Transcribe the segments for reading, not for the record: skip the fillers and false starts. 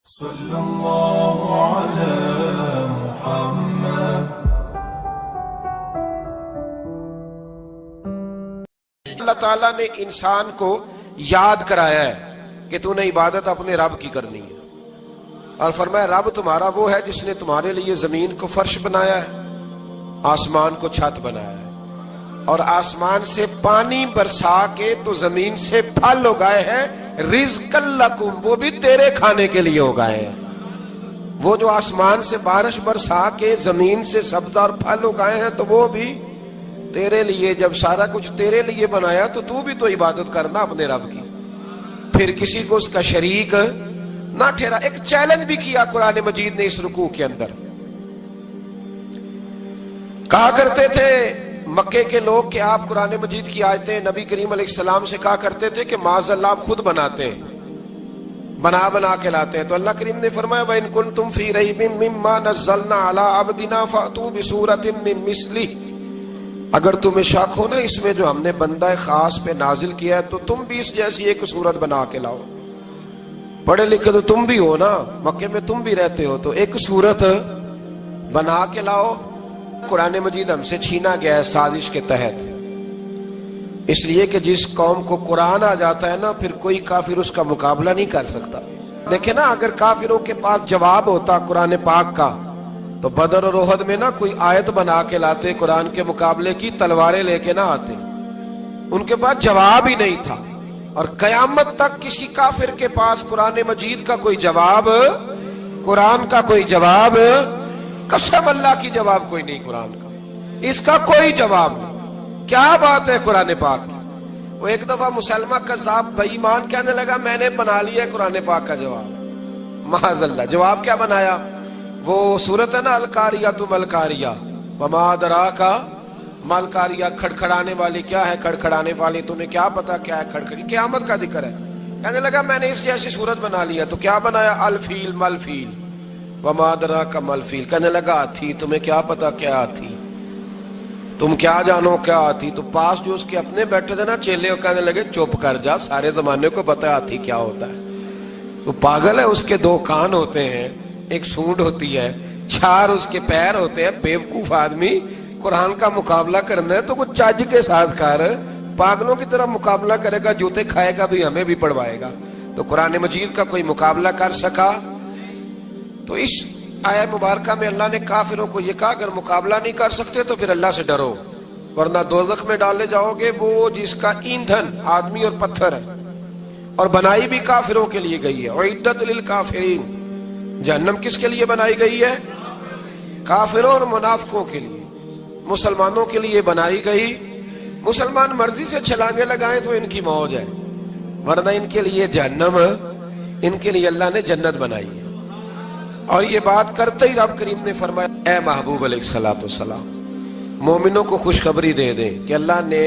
صلی اللہ علی محمد۔ اللہ تعالیٰ نے انسان کو یاد کرایا ہے کہ تو نے عبادت اپنے رب کی کرنی ہے، اور فرمایا رب تمہارا وہ ہے جس نے تمہارے لیے زمین کو فرش بنایا ہے، آسمان کو چھت بنایا ہے، اور آسمان سے پانی برسا کے تو زمین سے پھل اگائے ہیں، رزق لکم، وہ بھی تیرے کھانے کے لیے اگائے ہیں۔ وہ جو آسمان سے بارش برسا کے زمین سے سبز اور پھل اگائے ہیں تو وہ بھی تیرے لیے۔ جب سارا کچھ تیرے لیے بنایا تو بھی تو عبادت کرنا اپنے رب کی، پھر کسی کو اس کا شریک نہ ٹھہرا۔ ایک چیلنج بھی کیا قرآن مجید نے اس رکوع کے اندر، کہا کرتے تھے مکے کے لوگ کہ آپ قرآن مجید کی آیتیں نبی کریم علیہ السلام سے کہا کرتے تھے کہ معاذ اللہ آپ خود بناتے ہیں، بنا کے لاتے ہیں۔ تو اللہ کریم نے فرمایا وَإِن كُنتُمْ فِي رَيْبٍ مِّمَّا نَزَّلْنَا عَلَىٰ عَبْدِنَا فَأْتُوا بِسُورَةٍ مِّن مِّثْلِهِ، اگر تمہیں شک ہو نا اس میں جو ہم نے بندہ خاص پہ نازل کیا ہے تو تم بھی اس جیسی ایک صورت بنا کے لاؤ۔ پڑھے لکھے تو تم بھی ہو نا، مکے میں تم بھی رہتے ہو، تو ایک صورت بنا کے لاؤ۔ قرآن مجید ہم سے چھینا گیا ہے سازش کے تحت، اس لیے کہ جس قوم کو قرآن آ جاتا ہے نا پھر کوئی کافر اس کا مقابلہ نہیں کر سکتا۔ دیکھیں نا، اگر کافروں کے پاس جواب ہوتا قرآن پاک کا تو بدر اور احد میں نا کوئی آیت بنا کے لاتے قرآن کے مقابلے کی، تلواریں لے کے نہ آتے، ان کے پاس جواب ہی نہیں تھا۔ اور قیامت تک کسی کافر کے پاس قرآن مجید کا کوئی جواب، قرآن کا کوئی جواب، قسم اللہ کی جواب کوئی نہیں، قرآن کا اس کا کوئی جواب نہیں۔ کیا بات ہے قرآن پاک کی۔ وہ ایک دفعہ مسلمہ کذاب بے ایمان کہنے لگا میں نے بنا لیا ہے قرآن پاک کا جواب، معاذ اللہ۔ جواب کیا بنایا؟ وہ سورت ہے نا القاریۃ ما القاریہ وما ادراک ما القاریہ، کھڑکھڑانے والی کیا ہے، کھڑکھڑانے والی تمہیں کیا پتا کیا ہے کھڑکھڑی، قیامت کا ذکر ہے۔ کہنے لگا میں نے اس جیسی صورت بنا لیا، تو کیا بنایا؟ الفیل ملفیل وما ادراک ما الفیل، کہنے لگا ہاتھی، تمہیں کیا پتا کیا ہاتھی، تم کیا جانو کیا ہاتھی۔ تو پاس جو اس کے اپنے بیٹھے تھے نا چیلے، وہ کہنے لگے چپ کر جا، سارے زمانے کو پتا ہے ہاتھی کیا ہوتا ہے۔ تو پاگل ہے، اس کے دو کان ہوتے ہیں، ایک سونڈ ہوتی ہے، چار اس کے پیر ہوتے ہیں۔ بیوقوف آدمی، قرآن کا مقابلہ کرنا ہے تو کچھ چج کے ساتھ کر، پاگلوں کی طرح مقابلہ کرے گا، جوتے کھائے گا بھی ہمیں بھی پڑھوائے گا۔ تو قرآن مجید کا کوئی مقابلہ کر سکا؟ تو اس آیہ مبارکہ میں اللہ نے کافروں کو یہ کہا اگر مقابلہ نہیں کر سکتے تو پھر اللہ سے ڈرو، ورنہ دوزخ میں ڈالے جاؤ گے، وہ جس کا ایندھن آدمی اور پتھر ہے، اور بنائی بھی کافروں کے لیے گئی ہے۔ اعدت للکافرین، جہنم کس کے لیے بنائی گئی ہے؟ کافروں اور منافقوں کے لیے۔ مسلمانوں کے لیے بنائی گئی، مسلمان مرضی سے چھلانگے لگائیں تو ان کی موج ہے، ورنہ ان کے لیے جہنم، ان کے لیے اللہ نے جنت بنائی ہے۔ اور یہ بات کرتے ہی رب کریم نے فرمایا اے محبوب علیہ السلام، مومنوں کو خوشخبری دے دیں کہ اللہ نے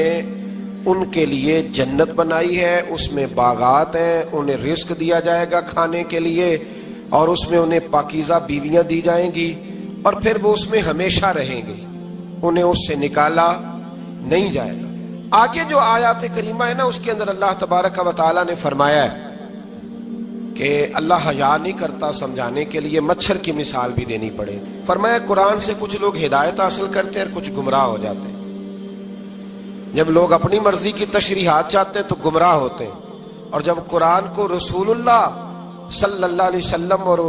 ان کے لیے جنت بنائی ہے، اس میں باغات ہیں، انہیں رزق دیا جائے گا کھانے کے لیے، اور اس میں انہیں پاکیزہ بیویاں دی جائیں گی، اور پھر وہ اس میں ہمیشہ رہیں گے، انہیں اس سے نکالا نہیں جائے گا۔ آگے جو آیات کریمہ ہے نا اس کے اندر اللہ تبارک و تعالیٰ نے فرمایا ہے کہ اللہ حیا نہیں کرتا سمجھانے کے لیے، مچھر کی مثال بھی دینی پڑے۔ فرمایا قرآن سے کچھ لوگ ہدایت حاصل کرتے ہیں اور کچھ گمراہ ہو جاتے ہیں۔ جب لوگ اپنی مرضی کی تشریحات چاہتے ہیں تو گمراہ ہوتے ہیں، اور جب قرآن کو رسول اللہ صلی اللہ علیہ وسلم اور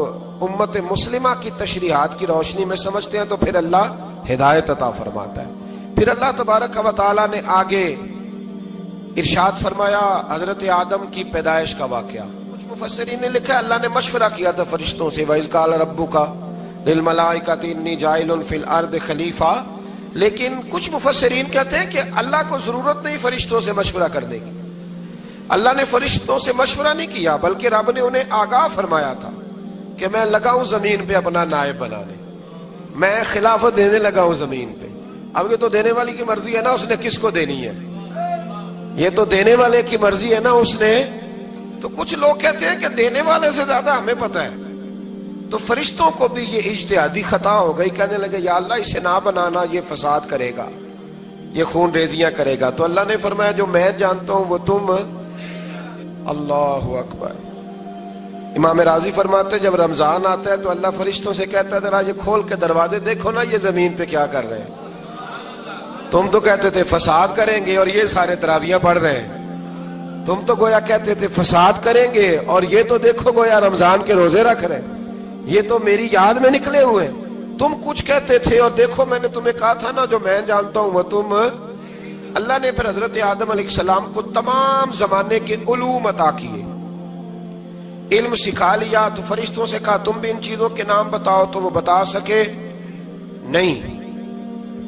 امت مسلمہ کی تشریحات کی روشنی میں سمجھتے ہیں تو پھر اللہ ہدایت عطا فرماتا ہے۔ پھر اللہ تبارک و تعالیٰ نے آگے ارشاد فرمایا حضرت آدم کی پیدائش کا واقعہ۔ مفسرین نے لکھا ہے اللہ نے مشورہ کیا تھا فرشتوں سے، وَإِذْ قَالَ رَبُّكَ لِلْمَلَائِكَةِ إِنِّي جَاعِلٌ فِي الْأَرْضِ خَلِيفَةً، لیکن کچھ مفسرین کہتے ہیں کہ اللہ کو ضرورت نہیں فرشتوں سے مشورہ کرنے کی، اللہ نے فرشتوں سے مشورہ نہیں کیا، بلکہ رب نے انہیں آگاہ فرمایا تھا کہ میں لگا ہوں زمین پہ اپنا نائب بنانے، میں خلافت دینے لگا ہوں زمین پہ۔ اب یہ تو دینے والی کی مرضی ہے نا اس نے کس کو دینی ہے، یہ تو دینے والے کی مرضی ہے نا اس نے۔ تو کچھ لوگ کہتے ہیں کہ دینے والے سے زیادہ ہمیں پتہ ہے، تو فرشتوں کو بھی یہ اجتہادی خطا ہو گئی، کہنے لگے یا اللہ اسے نہ بنانا، یہ فساد کرے گا، یہ خون ریزیاں کرے گا۔ تو اللہ نے فرمایا جو میں جانتا ہوں وہ تم، اللہ اکبر، امام راضی فرماتے ہیں جب رمضان آتا ہے تو اللہ فرشتوں سے کہتا ہے ذرا یہ کھول کے دروازے دیکھو نا یہ زمین پہ کیا کر رہے ہیں. تم تو کہتے تھے فساد کریں گے اور یہ سارے تراویحاں پڑھ رہے ہیں. تم تو گویا کہتے تھے فساد کریں گے اور یہ تو دیکھو گویا رمضان کے روزے رکھ رہے ہیں. یہ تو میری یاد میں نکلے ہوئے. تم کچھ کہتے تھے اور دیکھو میں نے تمہیں کہا تھا نا جو میں جانتا ہوں وہ تم. اللہ نے پھر حضرت آدم علیہ السلام کو تمام زمانے کے علوم عطا کیے, علم سکھا لیا. تو فرشتوں سے کہا تم بھی ان چیزوں کے نام بتاؤ, تو وہ بتا سکے نہیں.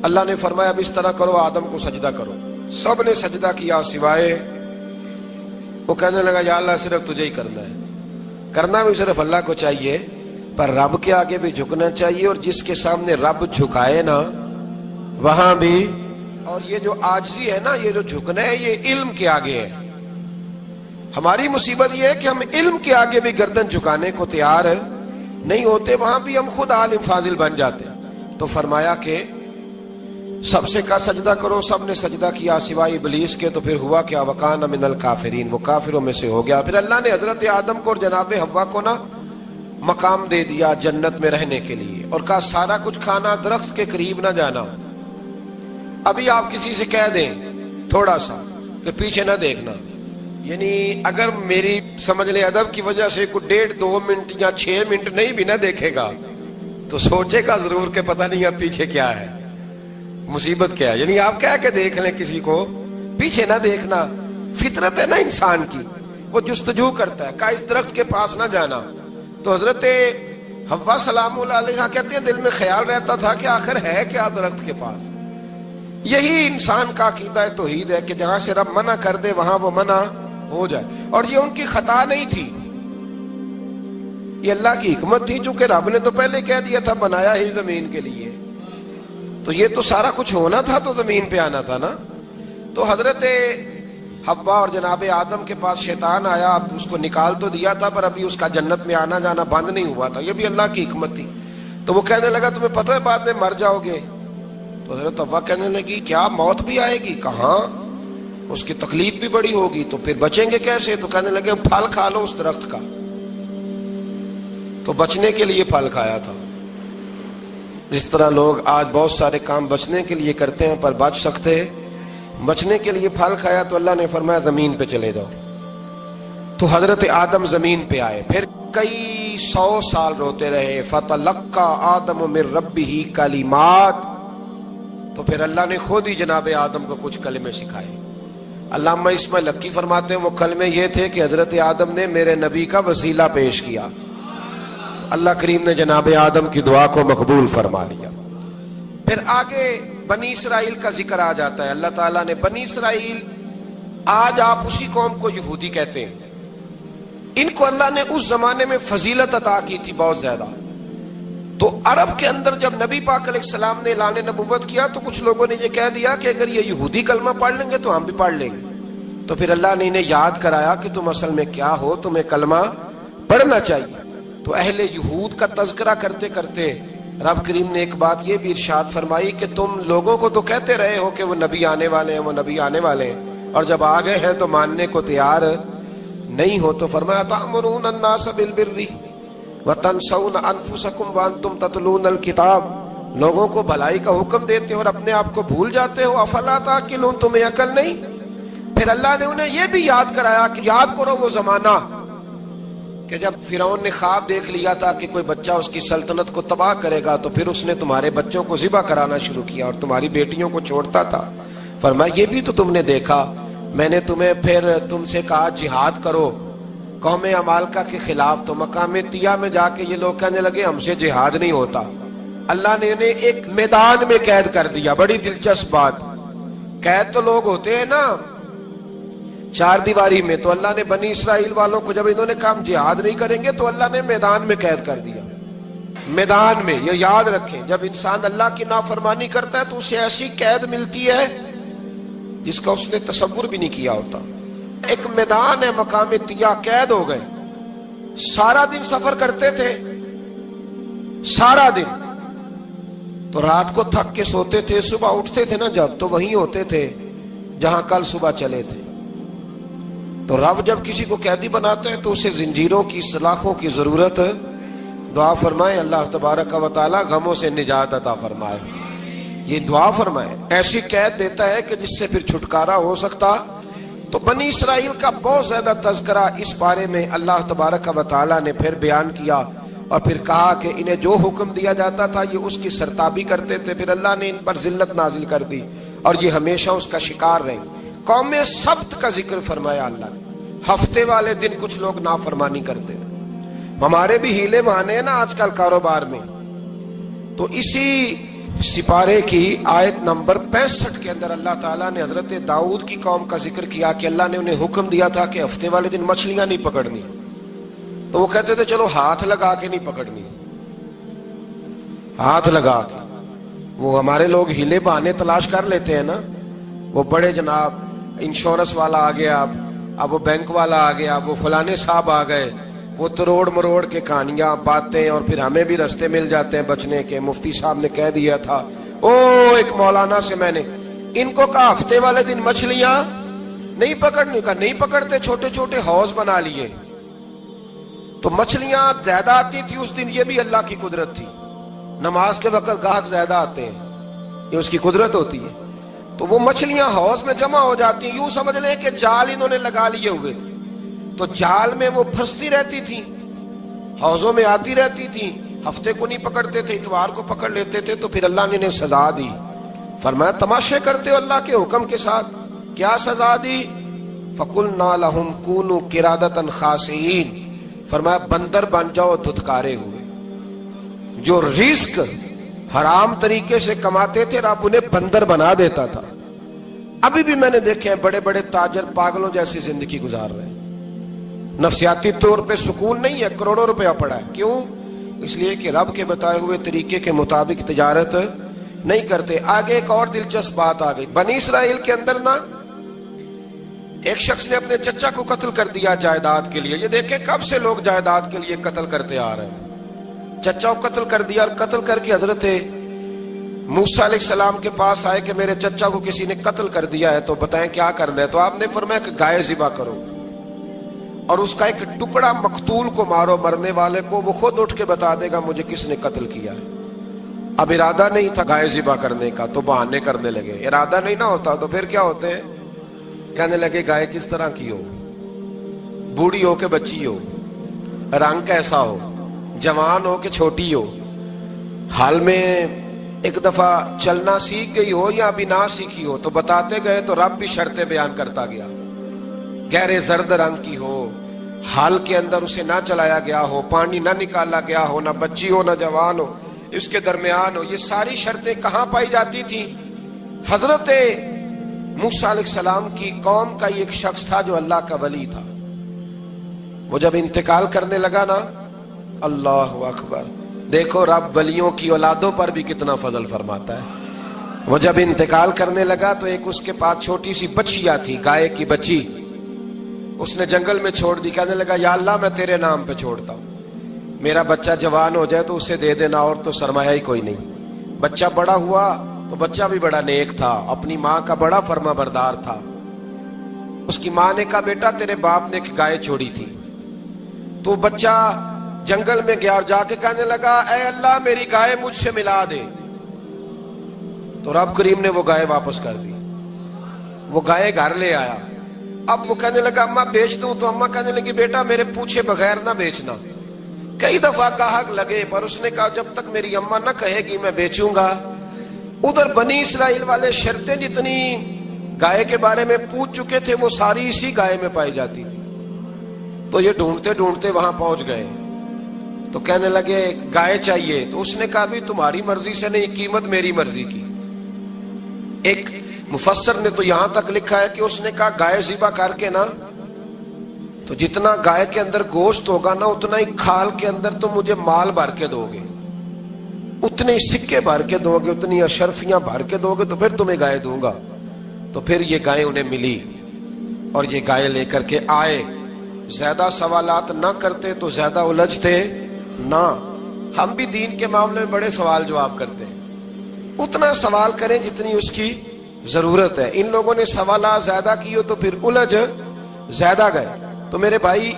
اللہ نے فرمایا اب اس طرح کرو آدم کو سجدہ کرو. سب نے سجدہ کیا سوائے. وہ کہنے لگا یا اللہ صرف تجھے ہی کرنا ہے. کرنا بھی صرف اللہ کو چاہیے پر رب کے آگے بھی جھکنا چاہیے, اور جس کے سامنے رب جھکائے نا وہاں بھی. اور یہ جو عاجزی ہے نا, یہ جو جھکنا ہے یہ علم کے آگے ہے. ہماری مصیبت یہ ہے کہ ہم علم کے آگے بھی گردن جھکانے کو تیار نہیں ہوتے, وہاں بھی ہم خود عالم فاضل بن جاتے. تو فرمایا کہ سب سے کہا سجدہ کرو. سب نے سجدہ کیا سوائے ابلیس کے. تو پھر ہوا کیا وکان من الکافرین, وہ کافروں میں سے ہو گیا. پھر اللہ نے حضرت آدم کو اور جناب حوا کو نا مقام دے دیا جنت میں رہنے کے لیے, اور کہا سارا کچھ کھانا, درخت کے قریب نہ جانا. ابھی آپ کسی سے کہہ دیں تھوڑا سا کہ پیچھے نہ دیکھنا, یعنی اگر میری سمجھ لیں ادب کی وجہ سے کوئی 1.5-2 منٹ یا 6 منٹ نہیں بھی نہ دیکھے گا تو سوچے گا ضرور کہ پتہ نہیں اب پیچھے کیا ہے, مصیبت کیا ہے. یعنی آپ کہہ کے دیکھ لیں کسی کو پیچھے نہ دیکھنا. فطرت ہے نا انسان کی, وہ جستجو کرتا ہے. کہا اس درخت کے پاس نہ جانا. تو حضرت حوا سلام اللہ علیہ کہتے ہیں دل میں خیال رہتا تھا کہ آخر ہے کیا درخت کے پاس. یہی انسان کا عقیدہ توحید ہے کہ جہاں سے رب منع کر دے وہاں وہ منع ہو جائے. اور یہ ان کی خطا نہیں تھی, یہ اللہ کی حکمت تھی, چونکہ رب نے تو پہلے کہہ دیا تھا بنایا ہی زمین کے لیے, تو یہ تو سارا کچھ ہونا تھا تو زمین پہ آنا تھا نا. تو حضرت حوا اور جناب آدم کے پاس شیطان آیا, اب اس کو نکال تو دیا تھا پر ابھی اس کا جنت میں آنا جانا بند نہیں ہوا تھا. یہ بھی اللہ کی حکمت تھی. تو وہ کہنے لگا تمہیں پتہ ہے بعد میں مر جاؤ گے. تو حضرت حوا کہنے لگی کیا موت بھی آئے گی؟ کہاں, اس کی تکلیف بھی بڑی ہوگی, تو پھر بچیں گے کیسے؟ تو کہنے لگے پھل کھا لو اس درخت کا. تو بچنے کے لیے پھل کھایا تھا. اس طرح لوگ آج بہت سارے کام بچنے کے لیے کرتے ہیں پر بچ سکتے, بچنے کے لیے پھل کھایا. تو اللہ نے فرمایا زمین پہ چلے جاؤ. تو حضرت آدم زمین پہ آئے, پھر کئی 100 سال روتے رہے. فَتَلَقَّى آدَمُ مِن رَبِّهِ کَلِمَاتٍ, تو پھر اللہ نے خود ہی جناب آدم کو کچھ کلمے سکھائے. علامہ اسماعیل حقی فرماتے ہیں وہ کلمے یہ تھے کہ حضرت آدم نے میرے نبی کا وسیلہ پیش کیا, اللہ کریم نے جناب آدم کی دعا کو مقبول فرما لیا. پھر آگے بنی اسرائیل کا ذکر آ جاتا ہے. اللہ تعالیٰ نے بنی اسرائیل, آج آپ اسی قوم کو یہودی کہتے ہیں, ان کو اللہ نے اس زمانے میں فضیلت عطا کی تھی بہت زیادہ. تو عرب کے اندر جب نبی پاک علیہ السلام نے اعلان نبوت کیا تو کچھ لوگوں نے یہ کہہ دیا کہ اگر یہ یہودی کلمہ پڑھ لیں گے تو ہم بھی پڑھ لیں گے. تو پھر اللہ نے انہیں یاد کرایا کہ تم اصل میں کیا ہو, تمہیں کلمہ پڑھنا چاہیے. تو اہل یہود کا تذکرہ کرتے کرتے رب کریم نے ایک بات یہ بھی ارشاد فرمائی کہ تم لوگوں کو تو کہتے رہے ہو کہ وہ نبی آنے والے ہیں, وہ نبی آنے والے ہیں, اور جب آ گئے ہیں تو ماننے کو تیار نہیں ہو. تو فرمایا تأمرون الناس بالبر وتنسون انفسکم وانتم تتلون الکتاب, لوگوں کو بھلائی کا حکم دیتے ہو اور اپنے آپ کو بھول جاتے ہو. افلا تعقلون, تمہیں عقل نہیں؟ پھر اللہ نے انہیں یہ بھی یاد کرایا کہ یاد کرو وہ زمانہ کہ جب فرعون نے خواب دیکھ لیا تھا کہ کوئی بچہ اس کی سلطنت کو تباہ کرے گا, تو پھر اس نے تمہارے بچوں کو ذبح کرانا شروع کیا اور تمہاری بیٹیوں کو چھوڑتا تھا. فرمایا یہ بھی تو تم نے دیکھا, میں نے تمہیں پھر تم سے کہا جہاد کرو قوم عمالقہ کے خلاف, تو مقام طیہ میں جا کے یہ لوگ کہنے لگے ہم سے جہاد نہیں ہوتا. اللہ نے انہیں ایک میدان میں قید کر دیا. بڑی دلچسپ بات, قید تو لوگ ہوتے ہیں نا چار دیواری میں, تو اللہ نے بنی اسرائیل والوں کو جب انہوں نے کہا ہم جہاد نہیں کریں گے تو اللہ نے میدان میں قید کر دیا. میدان میں, یہ یاد رکھیں, جب انسان اللہ کی نافرمانی کرتا ہے تو اسے ایسی قید ملتی ہے جس کا اس نے تصور بھی نہیں کیا ہوتا. ایک میدان ہے مقام طیہ, قید ہو گئے. سارا دن سفر کرتے تھے, سارا دن, تو رات کو تھک کے سوتے تھے, صبح اٹھتے تھے نا جب, تو وہیں ہوتے تھے جہاں کل صبح چلے تھے. تو رب جب کسی کو قیدی بناتا ہے تو اسے زنجیروں کی سلاخوں کی ضرورت، دعا فرمائے اللہ تبارک و تعالی غموں سے نجات عطا فرمائے، یہ دعا فرمائے۔ ایسی قید دیتا ہے کہ جس سے پھر چھٹکارا ہو سکتا۔ تو بنی اسرائیل کا بہت زیادہ تذکرہ اس بارے میں اللہ تبارک و تعالی نے پھر بیان کیا، اور پھر کہا کہ انہیں جو حکم دیا جاتا تھا یہ اس کی سرتابی کرتے تھے، پھر اللہ نے ان پر ذلت نازل کر دی اور یہ ہمیشہ اس کا شکار رہیں۔ قوم سبت کا ذکر فرمایا اللہ نے، ہفتے والے دن کچھ لوگ نافرمانی کرتے تھے۔ ہمارے بھی ہیلے بہانے ہیں نا آج کل کاروبار میں، تو اسی سپارے کی آیت نمبر 65 کے اندر اللہ تعالیٰ نے حضرت داؤد کی قوم کا ذکر کیا کہ اللہ نے انہیں حکم دیا تھا کہ ہفتے والے دن مچھلیاں نہیں پکڑنی، تو وہ کہتے تھے چلو ہاتھ لگا کے نہیں پکڑنی، ہاتھ لگا کے۔ وہ ہمارے لوگ ہیلے بہانے تلاش کر لیتے ہیں نا، وہ بڑے جناب انشورنس والا آ گیا، اب وہ بینک والا آ گیا، وہ فلانے صاحب آ گئے، وہ تروڑ مروڑ کے کہانیاں باتیں، اور پھر ہمیں بھی رستے مل جاتے ہیں بچنے کے۔ مفتی صاحب نے کہہ دیا تھا، ایک مولانا سے میں نے ان کو کہا ہفتے والے دن مچھلیاں نہیں پکڑنی، کہا نہیں پکڑتے، چھوٹے چھوٹے حوض بنا لیے۔ تو مچھلیاں زیادہ آتی تھی اس دن، یہ بھی اللہ کی قدرت تھی، نماز کے وقت گاہک زیادہ آتے ہیں، یہ اس کی قدرت ہوتی ہے۔ تو وہ مچھلیاں حوض میں جمع ہو جاتی ہیں، یوں سمجھ لیں کہ جال انہوں نے لگا لیے ہوئے تھے، تو جال میں وہ پھنستی رہتی تھی، حوضوں میں آتی رہتی تھی۔ ہفتے کو نہیں پکڑتے تھے، اتوار کو پکڑ لیتے تھے، تو پھر اللہ نے انہیں سزا دی۔ فرمایا تماشے کرتے ہو اللہ کے حکم کے ساتھ، کیا سزا دی؟ فَقُلْنَا لَهُمْ كُونُوا قِرَادَةً خَاسِئِينَ، فرمایا بندر بن جاؤ دھتکارے ہوئے۔ جو رزق حرام طریقے سے کماتے تھے رب انہیں بندر بنا دیتا تھا۔ ابھی بھی میں نے دیکھے ہیں بڑے بڑے تاجر پاگلوں جیسی زندگی گزار رہے ہیں، نفسیاتی طور پہ سکون نہیں ہے، کروڑوں روپیہ پڑا ہے۔ کیوں؟ اس لیے کہ رب کے بتائے ہوئے طریقے کے مطابق تجارت نہیں کرتے۔ آگے ایک اور دلچسپ بات آ گئی، بنی اسرائیل کے اندر نا ایک شخص نے اپنے چچا کو قتل کر دیا جائیداد کے لیے۔ یہ دیکھیں کب سے لوگ جائیداد کے لیے قتل کرتے آ رہے ہیں۔ چچا کو قتل کر دیا، اور قتل کر کے حضرت موسیٰ علیہ السلام کے پاس آئے کہ میرے چچا کو کسی نے قتل کر دیا ہے، تو بتائیں کیا کرنا ہے؟ تو آپ نے فرمایا کہ گائے ذبح کرو، اور اس کا ایک ٹکڑا مقتول کو مارو، مرنے والے کو، وہ خود اٹھ کے بتا دے گا مجھے کس نے قتل کیا ہے۔ اب ارادہ نہیں تھا گائے ذبح کرنے کا، تو بہانے کرنے لگے۔ ارادہ نہیں نہ ہوتا تو پھر کیا ہوتے ہیں؟ کہنے لگے گائے کس طرح کی ہو، بوڑھی ہو کہ بچی ہو، رنگ کیسا ہو، جوان ہو کہ چھوٹی ہو، حال میں ایک دفعہ چلنا سیکھ گئی ہو یا ابھی نہ سیکھی ہو۔ تو بتاتے گئے تو رب بھی شرطیں بیان کرتا گیا، گہرے زرد رنگ کی ہو، حال کے اندر اسے نہ چلایا گیا ہو، پانی نہ نکالا گیا ہو، نہ بچی ہو نہ جوان ہو، اس کے درمیان ہو۔ یہ ساری شرطیں کہاں پائی جاتی تھی؟ حضرت موسیٰ علیہ السلام کی قوم کا ایک شخص تھا جو اللہ کا ولی تھا، وہ جب انتقال کرنے لگا نا، اللہ اکبر، دیکھو رب ولیوں کی اولادوں پر بھی کتنا فضل فرماتا ہے۔ وہ جب انتقال کرنے لگا تو ایک اس کے پاس چھوٹی سی بچیا تھی، گائے کی بچی، اس نے جنگل میں چھوڑ دی۔ کہنے لگا یا اللہ میں تیرے نام پہ چھوڑتا ہوں، میرا بچہ جوان ہو جائے تو اسے دے دینا، اور تو سرمایہ ہی کوئی نہیں۔ بچہ بڑا ہوا تو بچہ بھی بڑا نیک تھا، اپنی ماں کا بڑا فرما بردار تھا۔ اس کی ماں نے کہا بیٹا تیرے باپ نے ایک گائے چھوڑی تھی، تو بچہ جنگل میں گیا اور جا کے کہنے لگا اے اللہ میری گائے مجھ سے ملا دے۔ تو رب کریم نے وہ گائے واپس کر دی، وہ گائے گھر لے آیا۔ اب وہ کہنے لگا اماں بیچ دوں، تو اماں کہنے لگی بیٹا میرے پوچھے بغیر نہ بیچنا۔ کئی دفعہ گاہک لگے پر اس نے کہا جب تک میری اماں نہ کہے گی میں بیچوں گا۔ ادھر بنی اسرائیل والے شرطیں جتنی گائے کے بارے میں پوچھ چکے تھے وہ ساری اسی گائے میں پائی جاتی تھی۔ تو یہ ڈھونڈتے ڈھونڈتے وہاں پہنچ گئے، تو کہنے لگے گائے چاہیے۔ تو اس نے کہا بھی تمہاری مرضی سے نہیں، قیمت میری مرضی کی۔ ایک مفسر نے تو یہاں تک لکھا ہے کہ اس نے کہا گائے ذبح کر کے نا، تو جتنا گائے کے اندر گوشت ہوگا نا اتنا ہی کھال کے اندر تم مجھے مال بھر کے دو گے، اتنے سکے بھر کے دو گے، اتنی اشرفیاں بھر کے دو گے تو پھر تمہیں گائے دوں گا۔ تو پھر یہ گائے انہیں ملی اور یہ گائے لے کر کے آئے۔ زیادہ سوالات نہ کرتے تو زیادہ الجھتے نہ۔ ہم بھی دین کے معاملے میں بڑے سوال جواب کرتے ہیں، اتنا سوال کریں جتنی اس کی ضرورت ہے۔ ان لوگوں نے سوالات زیادہ کیے تو پھر الجھ زیادہ گئے. تو میرے بھائی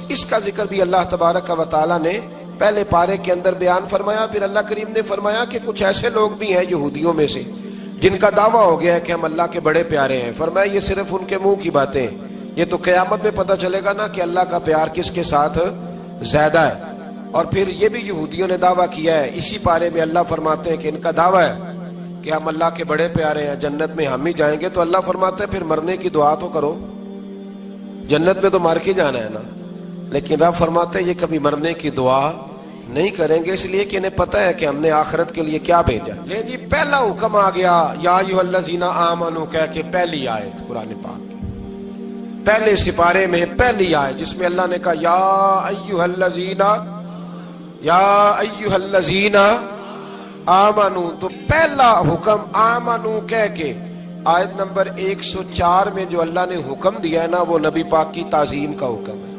اس کا ذکر بھی اللہ تبارک و تعالیٰ نے پہلے پارے کے اندر بیان فرمایا. پھر اللہ کریم نے فرمایا کہ کچھ ایسے لوگ بھی ہیں یہودیوں میں سے جن کا دعویٰ ہو گیا ہے کہ ہم اللہ کے بڑے پیارے ہیں. فرمایا یہ صرف ان کے منہ کی باتیں ہیں, یہ تو قیامت میں پتہ چلے گا نا کہ اللہ کا پیار کس کے ساتھ زیادہ ہے. اور پھر یہ بھی یہودیوں نے دعویٰ کیا ہے, اسی پارے میں اللہ فرماتے ہیں کہ ان کا دعویٰ ہے کہ ہم اللہ کے بڑے پیارے ہیں, جنت میں ہم ہی جائیں گے. تو اللہ فرماتا ہے پھر مرنے کی دعا تو کرو, جنت میں تو مر کے جانا ہے نا. لیکن رب فرماتے ہیں یہ کبھی مرنے کی دعا نہیں کریں گے, اس لیے کہ انہیں پتہ ہے کہ ہم نے آخرت کے لیے کیا بھیجا. لے جی پہلا حکم آ گیا یا ایھا الذین آمنوا کہہ کے, پہلی آیت قرآن پاک کی پہلے سپارے میں پہلی آیت جس میں اللہ نے کہا یا ایھا الذین آمنوا. تو پہلا حکم آمنوا کہہ کے آیت نمبر 104 میں جو اللہ نے حکم دیا ہے نا وہ نبی پاک کی تعظیم کا حکم ہے.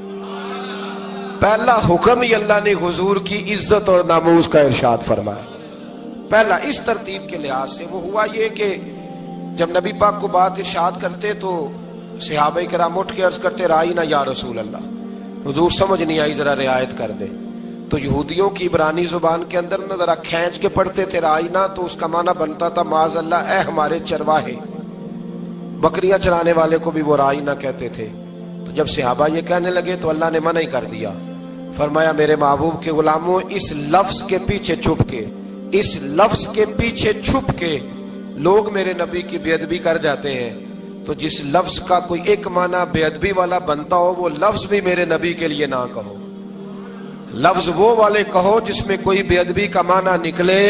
پہلا حکم ہی اللہ نے حضور کی عزت اور ناموس کا ارشاد فرمایا. پہلا اس ترتیب کے لحاظ سے وہ ہوا یہ کہ جب نبی پاک کو بات ارشاد کرتے تو صحابہ کرام اٹھ کے عرض کرتے رائینا یا رسول اللہ, حضور سمجھ نہیں آئی ذرا رعایت کر دے. تو یہودیوں کی عبرانی زبان کے اندر نہ ذرا کھینچ کے پڑھتے تھے رائینا, تو اس کا معنی بنتا تھا معاذ اللہ اے ہمارے چرواہے. بکریاں چرانے والے کو بھی وہ رائینا کہتے تھے. تو جب صحابہ یہ کہنے لگے تو اللہ نے منع ہی کر دیا. فرمایا میرے محبوب کے غلاموں اس لفظ کے پیچھے چھپ کے لوگ میرے نبی کی بے ادبی کر جاتے ہیں. تو جس لفظ کا کوئی ایک معنی بے ادبی والا بنتا ہو وہ لفظ بھی میرے نبی کے لیے نہ کہو. لفظ وہ والے کہو جس میں کوئی بے ادبی کا معنی نکلے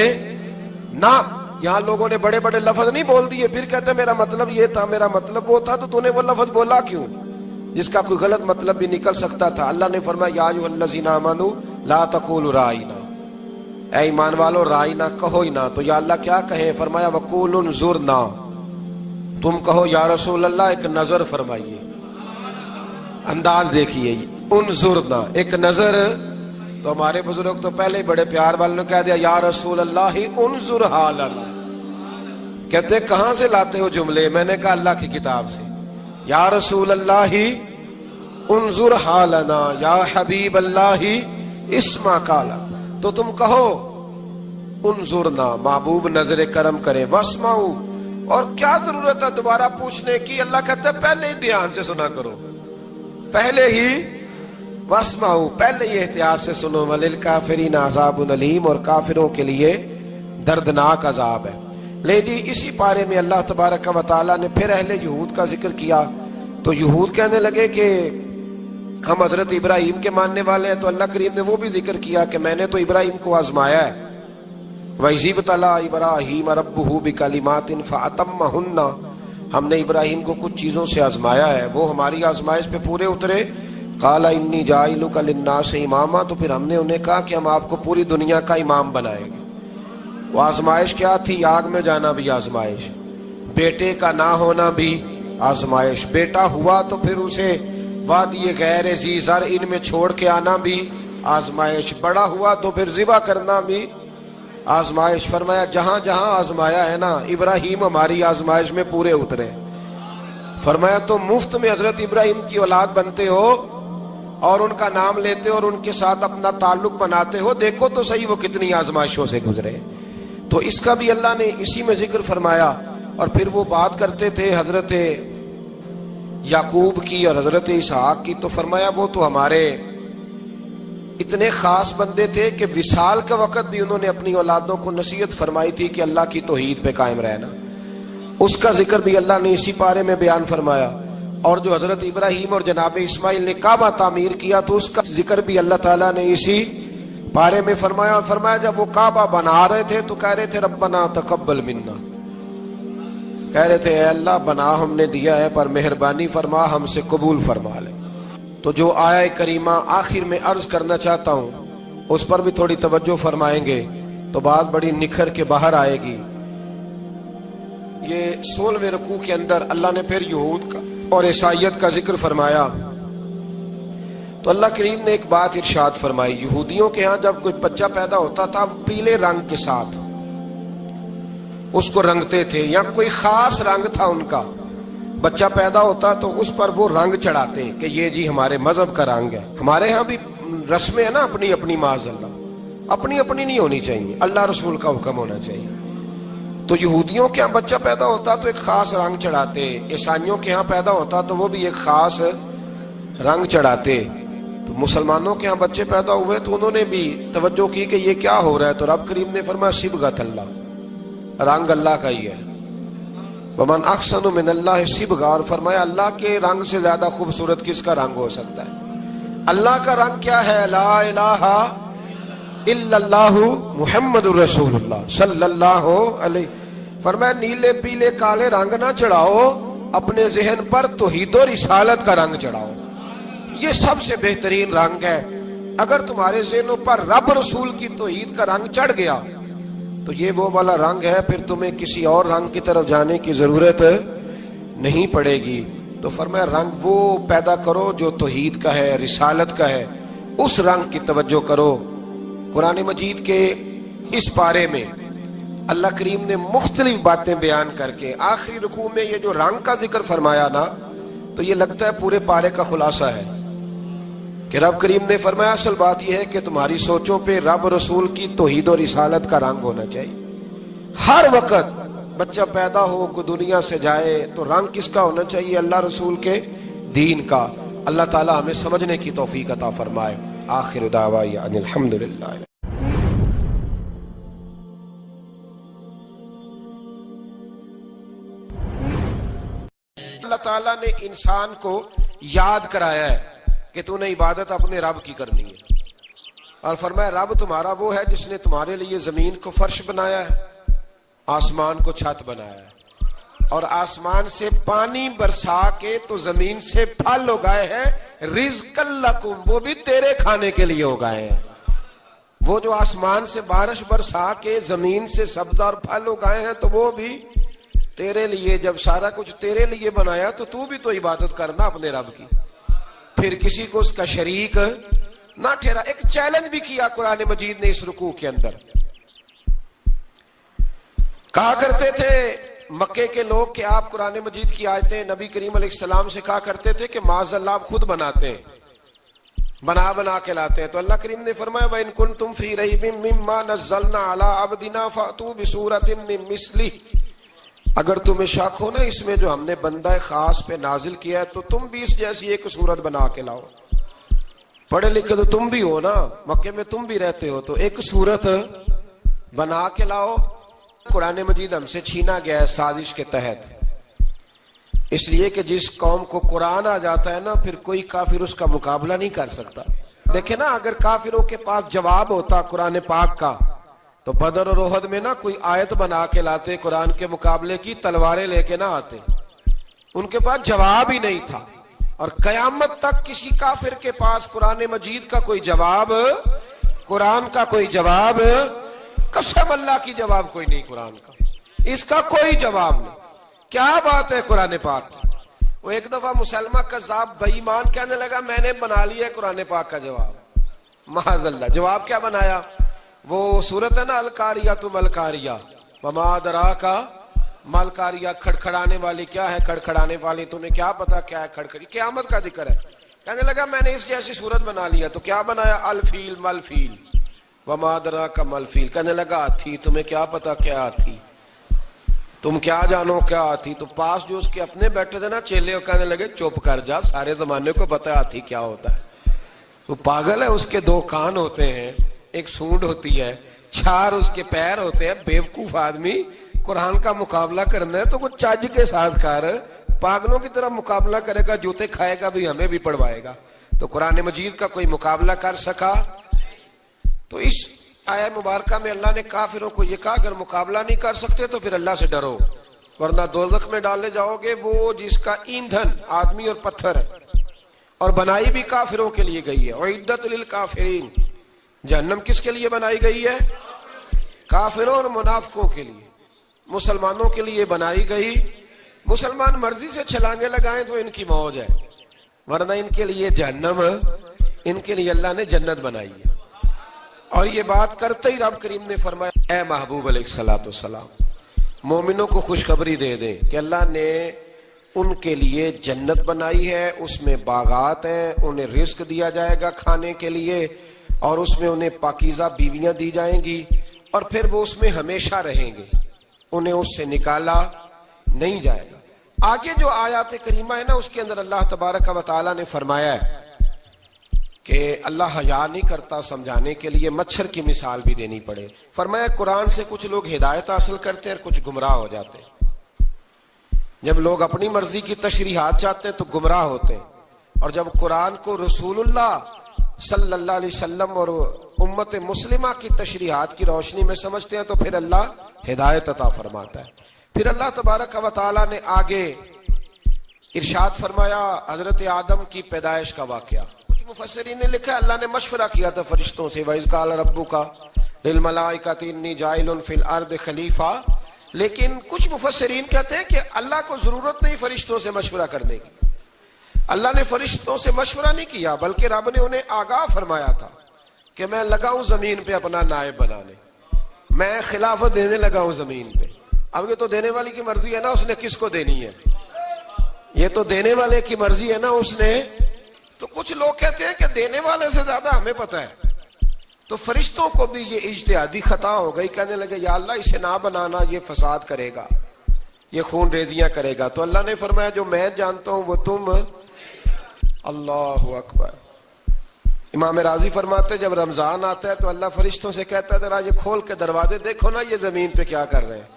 نہ. یہاں لوگوں نے بڑے بڑے لفظ نہیں بول دیے پھر کہتے میرا مطلب یہ تھا, میرا مطلب وہ تھا. تو تو نے وہ لفظ بولا کیوں جس کا کوئی غلط مطلب بھی نکل سکتا تھا. اللہ نے فرمایا یا ایھا الذین آمنوا لا تقولوا رائینا, اے ایمان والو رائینا کہو ہی نہ. تو یا اللہ کیا کہیں؟ فرمایا وقولوا انظرنا, تم کہو یا رسول اللہ ایک نظر فرمائیے. انداز دیکھیے, انظرنا ایک نظر. تو ہمارے بزرگ تو پہلے بڑے پیار والوں نے کہہ دیا یا رسول اللہ انظر حالنا. کہتے کہاں سے لاتے ہو جملے؟ میں نے کہا اللہ کی کتاب سے. یا رسول اللہ انظر حالنا یا حبیب اللہ اسمع قالا. تو تم کہو انظرنا, محبوب نظر کرم کرے, واسمعوا, اور کیا ضرورت ہے دوبارہ پوچھنے کی؟ اللہ کہتا ہے پہلے ہی دھیان سے سنا کرو, پہلے ہی واسمعوا, پہلے ہی احتیاط سے سنو. وللکافرین عذاب علیم, اور کافروں کے لیے دردناک عذاب ہے. لے جی اسی پارے میں اللہ تبارک و تعالیٰ نے پھر اہل یہود کا ذکر کیا. تو یہود کہنے لگے کہ ہم حضرت ابراہیم کے ماننے والے ہیں. تو اللہ کریم نے وہ بھی ذکر کیا کہ میں نے تو ابراہیم کو آزمایا ہے. وَإِذِ ابْتَلَىٰ إِبْرَاهِيمَ رَبُّهُ بِكَلِمَاتٍ فَأَتَمَّهُنَّ, ہم نے ابراہیم کو کچھ چیزوں سے آزمایا ہے, وہ ہماری آزمائش پہ پورے اترے. قَالَ إِنِّي جَاعِلُكَ لِلنَّاسِ إِمَامًا, تو پھر ہم نے انہیں کہا کہ ہم آپ کو پوری دنیا کا امام بنائیں گے. وہ آزمائش کیا تھی؟ آگ میں جانا بھی آزمائش, بیٹے کا نہ ہونا بھی آزمائش, بیٹا ہوا تو پھر اسے وادی غیر ذی زرع ان میں چھوڑ کے آنا بھی آزمائش, بڑا ہوا تو پھر ذبح کرنا بھی آزمائش. فرمایا جہاں جہاں آزمایا ہے نا ابراہیم ہماری آزمائش میں پورے اترے. فرمایا تو مفت میں حضرت ابراہیم کی اولاد بنتے ہو اور ان کا نام لیتے ہو اور ان کے ساتھ اپنا تعلق بناتے ہو, دیکھو تو صحیح وہ کتنی آزمائشوں سے گزرے. تو اس کا بھی اللہ نے اسی میں ذکر فرمایا. اور پھر وہ بات کرتے تھے حضرت یعقوب کی اور حضرت اسحاق کی. تو فرمایا وہ تو ہمارے اتنے خاص بندے تھے کہ وصال کے وقت بھی انہوں نے اپنی اولادوں کو نصیحت فرمائی تھی کہ اللہ کی توحید پہ قائم رہنا. اس کا ذکر بھی اللہ نے اسی پارے میں بیان فرمایا. اور جو حضرت ابراہیم اور جناب اسماعیل نے کعبہ تعمیر کیا تو اس کا ذکر بھی اللہ تعالیٰ نے اسی پارے میں فرمایا. فرمایا جب وہ کعبہ بنا رہے تھے تو کہہ رہے تھے ربنا تقبل منا, کہہ رہے تھے اے اللہ بنا ہم نے دیا ہے پر مہربانی فرما ہم سے قبول فرما لے. تو جو آیہ کریمہ آخر میں عرض کرنا چاہتا ہوں اس پر بھی تھوڑی توجہ فرمائیں گے تو بات بڑی نکھر کے باہر آئے گی. یہ 16ویں رکوع کے اندر اللہ نے پھر یہود کا اور عیسائیت کا ذکر فرمایا. تو اللہ کریم نے ایک بات ارشاد فرمائی. یہودیوں کے ہاں جب کوئی بچہ پیدا ہوتا تھا پیلے رنگ کے ساتھ اس کو رنگتے تھے یا کوئی خاص رنگ تھا ان کا. بچہ پیدا ہوتا تو اس پر وہ رنگ چڑھاتے ہیں کہ یہ جی ہمارے مذہب کا رنگ ہے. ہمارے ہاں بھی رسمیں ہیں نا اپنی اپنی، معاذ اللہ اپنی اپنی نہیں ہونی چاہیے، اللہ رسول کا حکم ہونا چاہیے. تو یہودیوں کے ہاں بچہ پیدا ہوتا تو ایک خاص رنگ چڑھاتے، عیسائیوں کے ہاں پیدا ہوتا تو وہ بھی ایک خاص رنگ چڑھاتے. تو مسلمانوں کے ہاں بچے پیدا ہوئے تو انہوں نے بھی توجہ کی کہ یہ کیا ہو رہا ہے، تو رب کریم نے فرمایا صبغۃ اللہ، رنگ اللہ کا ہی ہے. ومن احسن من اللہ صبغہ، اور فرمایا اللہ کے رنگ سے زیادہ خوبصورت کس کا رنگ ہو سکتا ہے. اللہ کا رنگ کیا ہے؟ لا الہ الا اللہ محمد الرسول اللہ صلی اللہ علیہ. فرمایا نیلے پیلے کالے رنگ نہ چڑھاؤ، اپنے ذہن پر توحید و رسالت کا رنگ چڑھاؤ. یہ سب سے بہترین رنگ ہے. اگر تمہارے ذہنوں پر رب رسول کی توحید کا رنگ چڑھ گیا تو یہ وہ والا رنگ ہے، پھر تمہیں کسی اور رنگ کی طرف جانے کی ضرورت نہیں پڑے گی. تو فرمایا رنگ وہ پیدا کرو جو توحید کا ہے، رسالت کا ہے، اس رنگ کی توجہ کرو. قرآن مجید کے اس پارے میں اللہ کریم نے مختلف باتیں بیان کر کے آخری رکوع میں یہ جو رنگ کا ذکر فرمایا نا، تو یہ لگتا ہے پورے پارے کا خلاصہ ہے کہ رب کریم نے فرمایا اصل بات یہ ہے کہ تمہاری سوچوں پہ رب رسول کی توحید و رسالت کا رنگ ہونا چاہیے. ہر وقت بچہ پیدا ہو کو دنیا سے جائے تو رنگ کس کا ہونا چاہیے؟ اللہ رسول کے دین کا. اللہ تعالی ہمیں سمجھنے کی توفیق عطا فرمائے. آخر دعوانا ان الحمدللہ. اللہ تعالیٰ نے انسان کو یاد کرایا ہے کہ تو نے عبادت اپنے رب کی کرنی ہے، اور فرمایا رب تمہارا وہ ہے جس نے تمہارے لیے زمین کو فرش بنایا ہے، آسمان کو چھت بنایا ہے، اور آسمان سے پانی برسا کے تو زمین سے پھل اگائے ہیں، رزق لکم، وہ بھی تیرے کھانے کے لیے اگائے ہیں. وہ جو آسمان سے بارش برسا کے زمین سے سبز اور پھل اگائے ہیں تو وہ بھی تیرے لیے. جب سارا کچھ تیرے لیے بنایا تو بھی تو عبادت کرنا اپنے رب کی، پھر کسی کو اس کا شریک نہ ٹھہرا. ایک چیلنج بھی کیا قرآن مجید نے اس رکوع کے اندر. کہا کرتے تھے مکے کے لوگ کہ آپ قرآن مجید کی آیتیں نبی کریم علیہ السلام سے کہا کرتے تھے کہ معاذ اللہ آپ خود بناتے ہیں، بنا کے لاتے ہیں. تو اللہ کریم نے فرمایا وَإِن كُنتُمْ فِي رَيْبٍ مِّمَّا نَزَّلْنَا عَلَىٰ عَبْدِنَا فَأْتُوا بِسُورَةٍ مِّن مِّثْلِهِ، اگر تمہیں شک ہو نا اس میں جو ہم نے بندہ خاص پہ نازل کیا ہے تو تم بھی اس جیسی ایک صورت بنا کے لاؤ. پڑھے لکھے تو تم بھی ہو نا، مکے میں تم بھی رہتے ہو، تو ایک صورت بنا کے لاؤ. قرآن مجید ہم سے چھینا گیا ہے سازش کے تحت، اس لیے کہ جس قوم کو قرآن آ جاتا ہے نا پھر کوئی کافر اس کا مقابلہ نہیں کر سکتا. دیکھیں نا اگر کافروں کے پاس جواب ہوتا قرآن پاک کا تو بدر اور احد میں نا کوئی آیت بنا کے لاتے قرآن کے مقابلے کی، تلواریں لے کے نہ آتے. ان کے پاس جواب ہی نہیں تھا، اور قیامت تک کسی کافر کے پاس قرآن مجید کا کوئی جواب، قرآن کا کوئی جواب، قسم اللہ کی جواب کوئی نہیں قرآن کا، اس کا کوئی جواب نہیں. کیا بات ہے قرآن پاک کی. وہ ایک دفعہ مسلمہ کذاب بے ایمان کہنے لگا میں نے بنا لیا ہے قرآن پاک کا جواب. معاذ اللہ. جواب کیا بنایا؟ وہ صورت ہے نا القاریۃ ملقاریہ، وما ادراک ملقاریہ، کھڑکھڑانے والی. کیا ہے کھڑکھڑانے والی؟ تمہیں کیا پتا کیا ہے کھڑکھڑی؟ قیامت کا ذکر ہے. کہنے لگا میں نے اس جیسی صورت بنا لیا. تو کیا بنایا؟ الفیل ملفیل، وما ادراک ملفیل. کہنے لگا ہاتھی، تمہیں کیا پتا کیا ہاتھی، تم کیا جانو کیا ہاتھی. تو پاس جو اس کے اپنے بیٹھے تھے نا چیلے، وہ کہنے لگے چپ کر جا، سارے زمانے کو پتا ہے ہاتھی کیا ہوتا ہے. تو پاگل ہے، اس کے دو کان ہوتے ہیں، ایک سونڈ ہوتی ہے، چار اس کے پیر ہوتے ہیں. بیوقوف آدمی، قرآن کا مقابلہ کرنا ہے تو کچھ چج کے ساتھ کر. پاگلوں کی طرح مقابلہ کرے گا، جوتے کھائے گا بھی ہمیں بھی پڑھوائے گا. تو قرآن مجید کا کوئی مقابلہ کر سکا؟ تو اس آیہ مبارکہ میں اللہ نے کافروں کو یہ کہا اگر مقابلہ نہیں کر سکتے تو پھر اللہ سے ڈرو، ورنہ دوزخ میں ڈالے جاؤ گے. وہ جس کا ایندھن آدمی اور پتھر ہے، اور بنائی بھی کافروں کے لیے گئی ہے. اعدت للکافرین، جہنم کس کے لیے بنائی گئی ہے؟ کافروں اور منافقوں کے لیے. مسلمانوں کے لیے بنائی گئی. مسلمان مرضی سے چھلانگے لگائیں تو ان کی موج ہے، ورنہ ان کے لیے جہنم، ان کے لیے اللہ نے جنت بنائی ہے. اور یہ بات کرتے ہی رب کریم نے فرمایا اے محبوب علیہ الصلوۃ والسلام مومنوں کو خوشخبری دے دیں کہ اللہ نے ان کے لیے جنت بنائی ہے، اس میں باغات ہیں، انہیں رزق دیا جائے گا کھانے کے لیے، اور اس میں انہیں پاکیزہ بیویاں دی جائیں گی، اور پھر وہ اس میں ہمیشہ رہیں گے، انہیں اس سے نکالا نہیں جائے گا۔ آگے جو آیات کریمہ ہے نا، اس کے اندر اللہ تبارک و تعالیٰ نے فرمایا ہے کہ اللہ حیا نہیں کرتا سمجھانے کے لیے مچھر کی مثال بھی دینی پڑے۔ فرمایا قرآن سے کچھ لوگ ہدایت حاصل کرتے ہیں اور کچھ گمراہ ہو جاتے ہیں۔ جب لوگ اپنی مرضی کی تشریحات چاہتے ہیں تو گمراہ ہوتے ہیں، اور جب قرآن کو رسول اللہ صلی اللہ علیہ وسلم اور امت مسلمہ کی تشریحات کی روشنی میں سمجھتے ہیں تو پھر اللہ ہدایت عطا فرماتا ہے۔ پھر اللہ تبارک و تعالیٰ نے آگے ارشاد فرمایا حضرت آدم کی پیدائش کا واقعہ۔ کچھ مفسرین نے لکھا اللہ نے مشورہ کیا تھا فرشتوں سے، وَإِذْ قَالَ رَبُّكَ لِلْمَلَائِكَةِ إِنِّي جَاعِلٌ فِي الْأَرْضِ خَلِيفَةً، لیکن کچھ مفسرین کہتے ہیں کہ اللہ کو ضرورت نہیں فرشتوں سے مشورہ کرنے کی، اللہ نے فرشتوں سے مشورہ نہیں کیا، بلکہ رب نے انہیں آگاہ فرمایا تھا کہ میں لگا ہوں زمین پہ اپنا نائب بنانے، میں خلافت دینے لگا ہوں زمین پہ۔ اب یہ تو دینے والی کی مرضی ہے نا، اس نے کس کو دینی ہے، یہ تو دینے والے کی مرضی ہے نا اس نے۔ تو کچھ لوگ کہتے ہیں کہ دینے والے سے زیادہ ہمیں پتہ ہے، تو فرشتوں کو بھی یہ اجتہادی خطا ہو گئی، کہنے لگے یا اللہ اسے نہ بنانا، یہ فساد کرے گا، یہ خون ریزیاں کرے گا۔ تو اللہ نے فرمایا جو میں جانتا ہوں وہ تم، اللہ اکبر۔ امام راضی فرماتے جب رمضان آتا ہے تو اللہ فرشتوں سے کہتا ہے ذرا یہ کھول کے دروازے دیکھو نا یہ زمین پہ کیا کر رہے ہیں،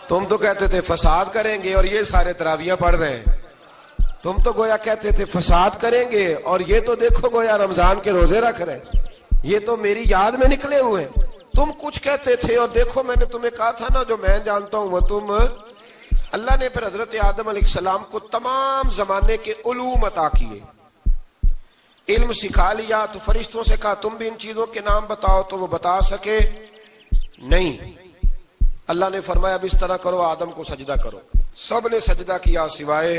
تم تو کہتے تھے فساد کریں گے اور یہ سارے تراویحیں پڑھ رہے ہیں، تم تو گویا کہتے تھے فساد کریں گے اور یہ تو دیکھو گویا رمضان کے روزے رکھ رہے ہیں، یہ تو میری یاد میں نکلے ہوئے ہیں، تم کچھ کہتے تھے اور دیکھو میں نے تمہیں کہا تھا نا جو میں جانتا ہوں وہ تم۔ اللہ نے پھر حضرت آدم علیہ السلام کو تمام زمانے کے علوم عطا کیے، علم سکھا لیا، تو فرشتوں سے کہا تم بھی ان چیزوں کے نام بتاؤ، تو وہ بتا سکے نہیں۔ اللہ نے فرمایا اب اس طرح کرو آدم کو سجدہ کرو، سب نے سجدہ کیا سوائے،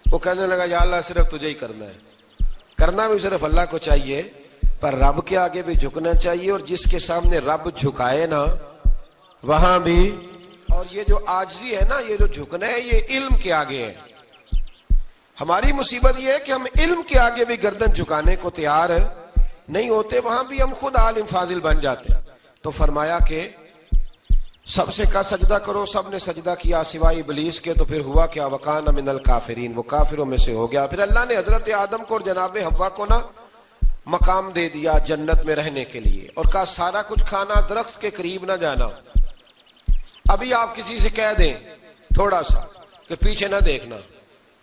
وہ کہنے لگا یا اللہ صرف تجھے ہی کرنا ہے، کرنا بھی صرف اللہ کو چاہیے، پر رب کے آگے بھی جھکنا چاہیے، اور جس کے سامنے رب جھکائے نا وہاں بھی۔ اور یہ جو عاجزی ہے نا، یہ جو جھکنا ہے، یہ علم کے آگے ہے۔ ہماری مصیبت یہ ہے کہ ہم علم کے آگے بھی گردن جھکانے کو تیار نہیں ہوتے، وہاں بھی ہم خود عالم فاضل بن جاتے ہیں۔ تو فرمایا کہ سب سے کہا سجدہ کرو، سب نے سجدہ کیا سوائے ابلیس کے، تو پھر ہوا کیا وَكَانَ مِنَ الْكَافِرِينَ، وہ کافروں میں سے ہو گیا۔ پھر اللہ نے حضرت آدم کو اور جناب حوا کو نا مقام دے دیا جنت میں رہنے کے لیے، اور کہا سارا کچھ کھانا، درخت کے قریب نہ جانا۔ ابھی آپ کسی سے کہہ دیں تھوڑا سا کہ پیچھے نہ دیکھنا،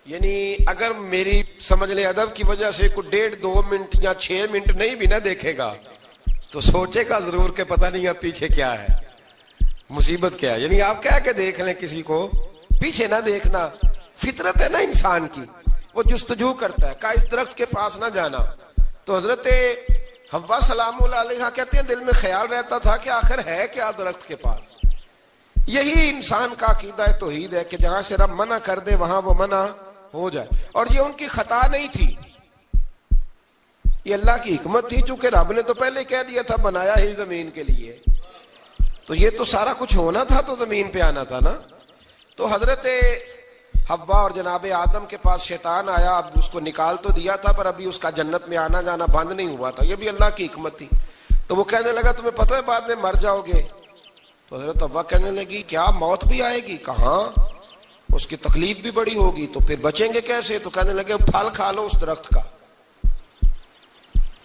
یعنی اگر میری سمجھ لیں ادب کی وجہ سے کوئی 1.5-2 منٹ یا 6 منٹ نہیں بھی نہ دیکھے گا تو سوچے گا ضرور کہ پتہ نہیں اب پیچھے کیا ہے، مصیبت کیا ہے۔ یعنی آپ کہہ کے دیکھ لیں کسی کو، پیچھے نہ دیکھنا، فطرت ہے نا انسان کی، وہ جستجو کرتا ہے، کہا اس درخت کے پاس نہ جانا۔ تو حضرت حوا سلام اللہ علیہ کہتے ہیں دل میں خیال رہتا تھا کہ آخر ہے کیا درخت کے پاس۔ یہی انسان کا عقیدہ توحید ہے کہ جہاں سے رب منع کر دے وہاں وہ منع ہو جائے، اور یہ ان کی خطا نہیں تھی، یہ اللہ کی حکمت تھی، چونکہ رب نے تو پہلے کہہ دیا تھا بنایا ہی زمین کے لیے، تو یہ تو سارا کچھ ہونا تھا تو زمین پہ آنا تھا نا۔ تو حضرت حوا اور جناب آدم کے پاس شیطان آیا، اب اس کو نکال تو دیا تھا پر ابھی اس کا جنت میں آنا جانا بند نہیں ہوا تھا، یہ بھی اللہ کی حکمت تھی۔ تو وہ کہنے لگا تمہیں پتہ ہے بعد میں مر جاؤ گے؟ تو حضرت حوا کہنے لگی کیا موت بھی آئے گی؟ کہاں، اس کی تکلیف بھی بڑی ہوگی، تو پھر بچیں گے کیسے؟ تو کہنے لگے پھل کھا لو اس درخت کا،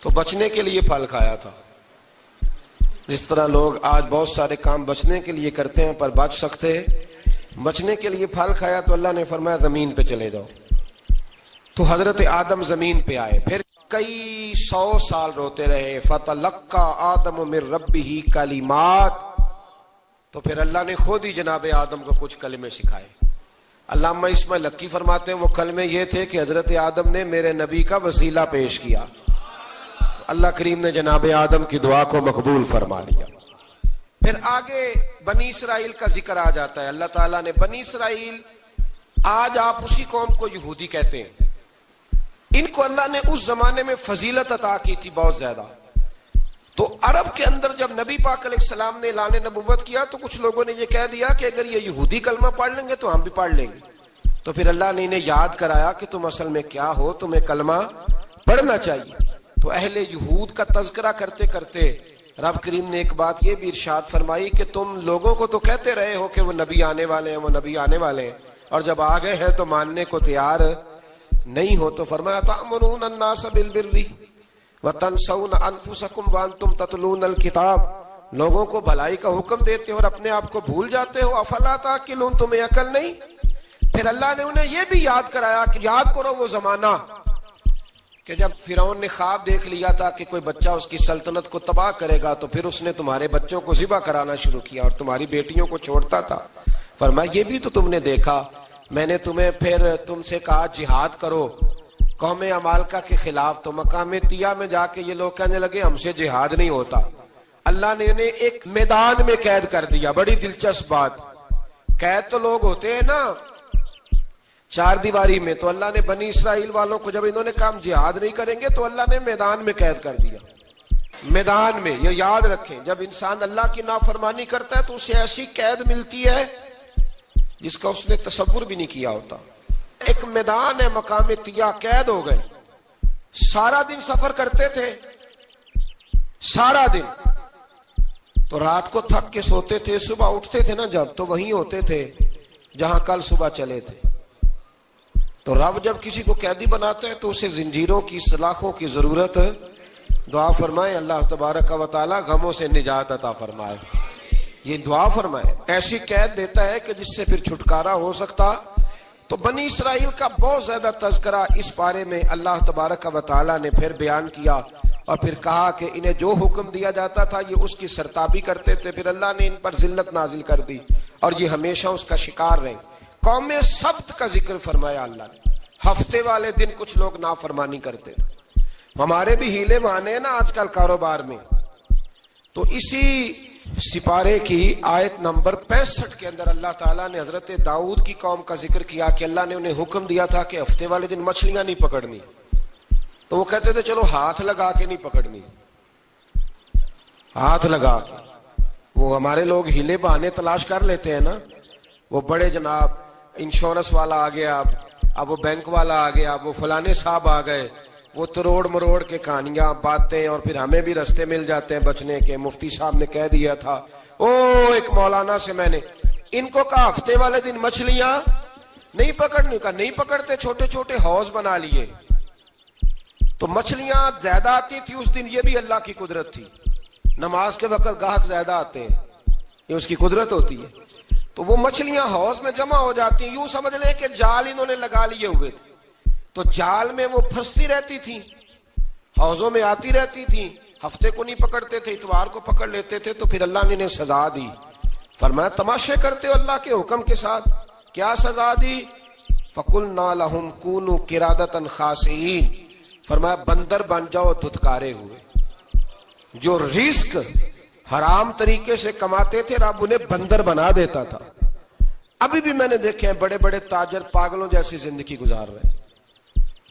تو بچنے کے لیے پھل کھایا تھا۔ جس طرح لوگ آج بہت سارے کام بچنے کے لیے کرتے ہیں پر بچ سکتے، بچنے کے لیے پھل کھایا، تو اللہ نے فرمایا زمین پہ چلے جاؤ۔ تو حضرت آدم زمین پہ آئے، پھر کئی 100 سال روتے رہے، فَتَلَقَّى آدَمُ مِن رَبِّهِ کلمات، تو پھر اللہ نے خود ہی جناب آدم کو کچھ کلمے سکھائے۔ علامہ اسماعیل لکی فرماتے ہیں وہ کلمے یہ تھے کہ حضرت آدم نے میرے نبی کا وسیلہ پیش کیا، تو اللہ کریم نے جناب آدم کی دعا کو مقبول فرما لیا۔ پھر آگے بنی اسرائیل کا ذکر آ جاتا ہے۔ اللہ تعالیٰ نے بنی اسرائیل، آج آپ اسی قوم کو یہودی کہتے ہیں، ان کو اللہ نے اس زمانے میں فضیلت عطا کی تھی بہت زیادہ۔ تو عرب کے اندر جب نبی پاک علیہ السلام نے اعلان نبوت کیا تو کچھ لوگوں نے یہ کہہ دیا کہ اگر یہ یہودی کلمہ پڑھ لیں گے تو ہم بھی پڑھ لیں گے. تو پھر اللہ نے انہیں یاد کرایا کہ تم اصل میں کیا ہو, تمہیں کلمہ پڑھنا چاہیے. تو اہل یہود کا تذکرہ کرتے کرتے رب کریم نے ایک بات یہ بھی ارشاد فرمائی کہ تم لوگوں کو تو کہتے رہے ہو کہ وہ نبی آنے والے ہیں, وہ نبی آنے والے ہیں, اور جب آ گئے ہیں تو ماننے کو تیار نہیں ہو. تو فرمایا تأمرون الناس بالبر وتنسون انفسکم وانتم تتلون الکتاب, لوگوں کو بھلائی کا حکم دیتے ہو اور اپنے آپ کو بھول جاتے ہو. افلا تعقلون, تمہیں عقل نہیں؟ پھر اللہ نے انہیں یہ بھی یاد کرایا کہ یاد کرو وہ زمانہ کہ جب فرعون نے خواب دیکھ لیا تھا کہ کوئی بچہ اس کی سلطنت کو تباہ کرے گا, تو پھر اس نے تمہارے بچوں کو ذبح کرانا شروع کیا اور تمہاری بیٹیوں کو چھوڑتا تھا. فرمایا یہ بھی تو تم نے دیکھا, میں نے تمہیں پھر تم سے کہا جہاد کرو قوم عمالقہ کے خلاف, تو مقام طیہ میں جا کے یہ لوگ کہنے لگے ہم سے جہاد نہیں ہوتا. اللہ نے انہیں ایک میدان میں قید کر دیا. بڑی دلچسپ بات, قید تو لوگ ہوتے ہیں نا چار دیواری میں, تو اللہ نے بنی اسرائیل والوں کو جب انہوں نے کہا ہم جہاد نہیں کریں گے تو اللہ نے میدان میں قید کر دیا. میدان میں, یہ یاد رکھیں, جب انسان اللہ کی نافرمانی کرتا ہے تو اسے ایسی قید ملتی ہے جس کا اس نے تصور بھی نہیں کیا ہوتا. ایک میدان ہے مقام طیہ, قید ہو گئے. سارا دن سفر کرتے تھے, سارا دن, تو رات کو تھک کے سوتے تھے, صبح اٹھتے تھے نا جب, تو وہیں ہوتے تھے جہاں کل صبح چلے تھے. تو رب جب کسی کو قیدی بناتا ہے تو اسے زنجیروں کی سلاخوں کی ضرورت, دعا فرمائے اللہ تبارک و تعالی غموں سے نجات عطا فرمائے. یہ دعا فرمائے, ایسی قید دیتا ہے کہ جس سے پھر چھٹکارا ہو سکتا. تو بنی اسرائیل کا بہت زیادہ تذکرہ اس پارے میں اللہ تبارک و تعالی نے پھر بیان کیا, اور پھر کہا کہ انہیں جو حکم دیا جاتا تھا یہ اس کی سرتابی کرتے تھے. پھر اللہ نے ان پر ذلت نازل کر دی اور یہ ہمیشہ اس کا شکار رہے. قوم سبت کا ذکر فرمایا اللہ نے. ہفتے والے دن کچھ لوگ نافرمانی کرتے تھے. ہمارے بھی ہیلے بہانے ہیں نا آج کل کاروبار میں. تو اسی سپارے کی آیت نمبر 65 کے اندر اللہ تعالیٰ نے حضرت داؤد کی قوم کا ذکر کیا کہ اللہ نے انہیں حکم دیا تھا کہ ہفتے والے دن مچھلیاں نہیں پکڑنی. تو وہ کہتے تھے چلو ہاتھ لگا کے نہیں پکڑنی, ہاتھ لگا کے. وہ ہمارے لوگ ہیلے بہانے تلاش کر لیتے ہیں نا, وہ بڑے جناب انشورنس والا آ گیا, اب وہ بینک والا آ گیا, وہ فلانے صاحب آ گئے, وہ تروڑ مروڑ کے کہانیاں باتیں, اور پھر ہمیں بھی رستے مل جاتے ہیں بچنے کے. مفتی صاحب نے کہہ دیا تھا, ایک مولانا سے میں نے ان کو کہا ہفتے والے دن مچھلیاں نہیں پکڑنے کا, نہیں پکڑتے, چھوٹے چھوٹے حوض بنا لیے. تو مچھلیاں زیادہ آتی تھی اس دن, یہ بھی اللہ کی قدرت تھی. نماز کے وقت گاہک زیادہ آتے ہیں, یہ اس کی قدرت ہوتی ہے. تو وہ مچھلیاں حوض میں جمع ہو جاتی ہیں. یوں سمجھ لیں کہ جال انہوں نے لگا لیے ہوئے تھے, تو جال میں وہ پھنستی رہتی تھی, حوضوں میں آتی رہتی تھی. ہفتے کو نہیں پکڑتے تھے, اتوار کو پکڑ لیتے تھے. تو پھر اللہ نے انہیں سزا دی. فرمایا تماشے کرتے ہو اللہ کے حکم کے ساتھ. کیا سزا دی؟ فَقُلْنَا لَهُمْ كُونُوا قِرَادَةً خَاسِئِينَ, فرمایا بندر بن جاؤ دھتکارے ہوئے. جو رزق حرام طریقے سے کماتے تھے رب انہیں بندر بنا دیتا تھا. ابھی بھی میں نے دیکھے ہیں بڑے بڑے تاجر پاگلوں جیسی زندگی گزار رہے ہیں.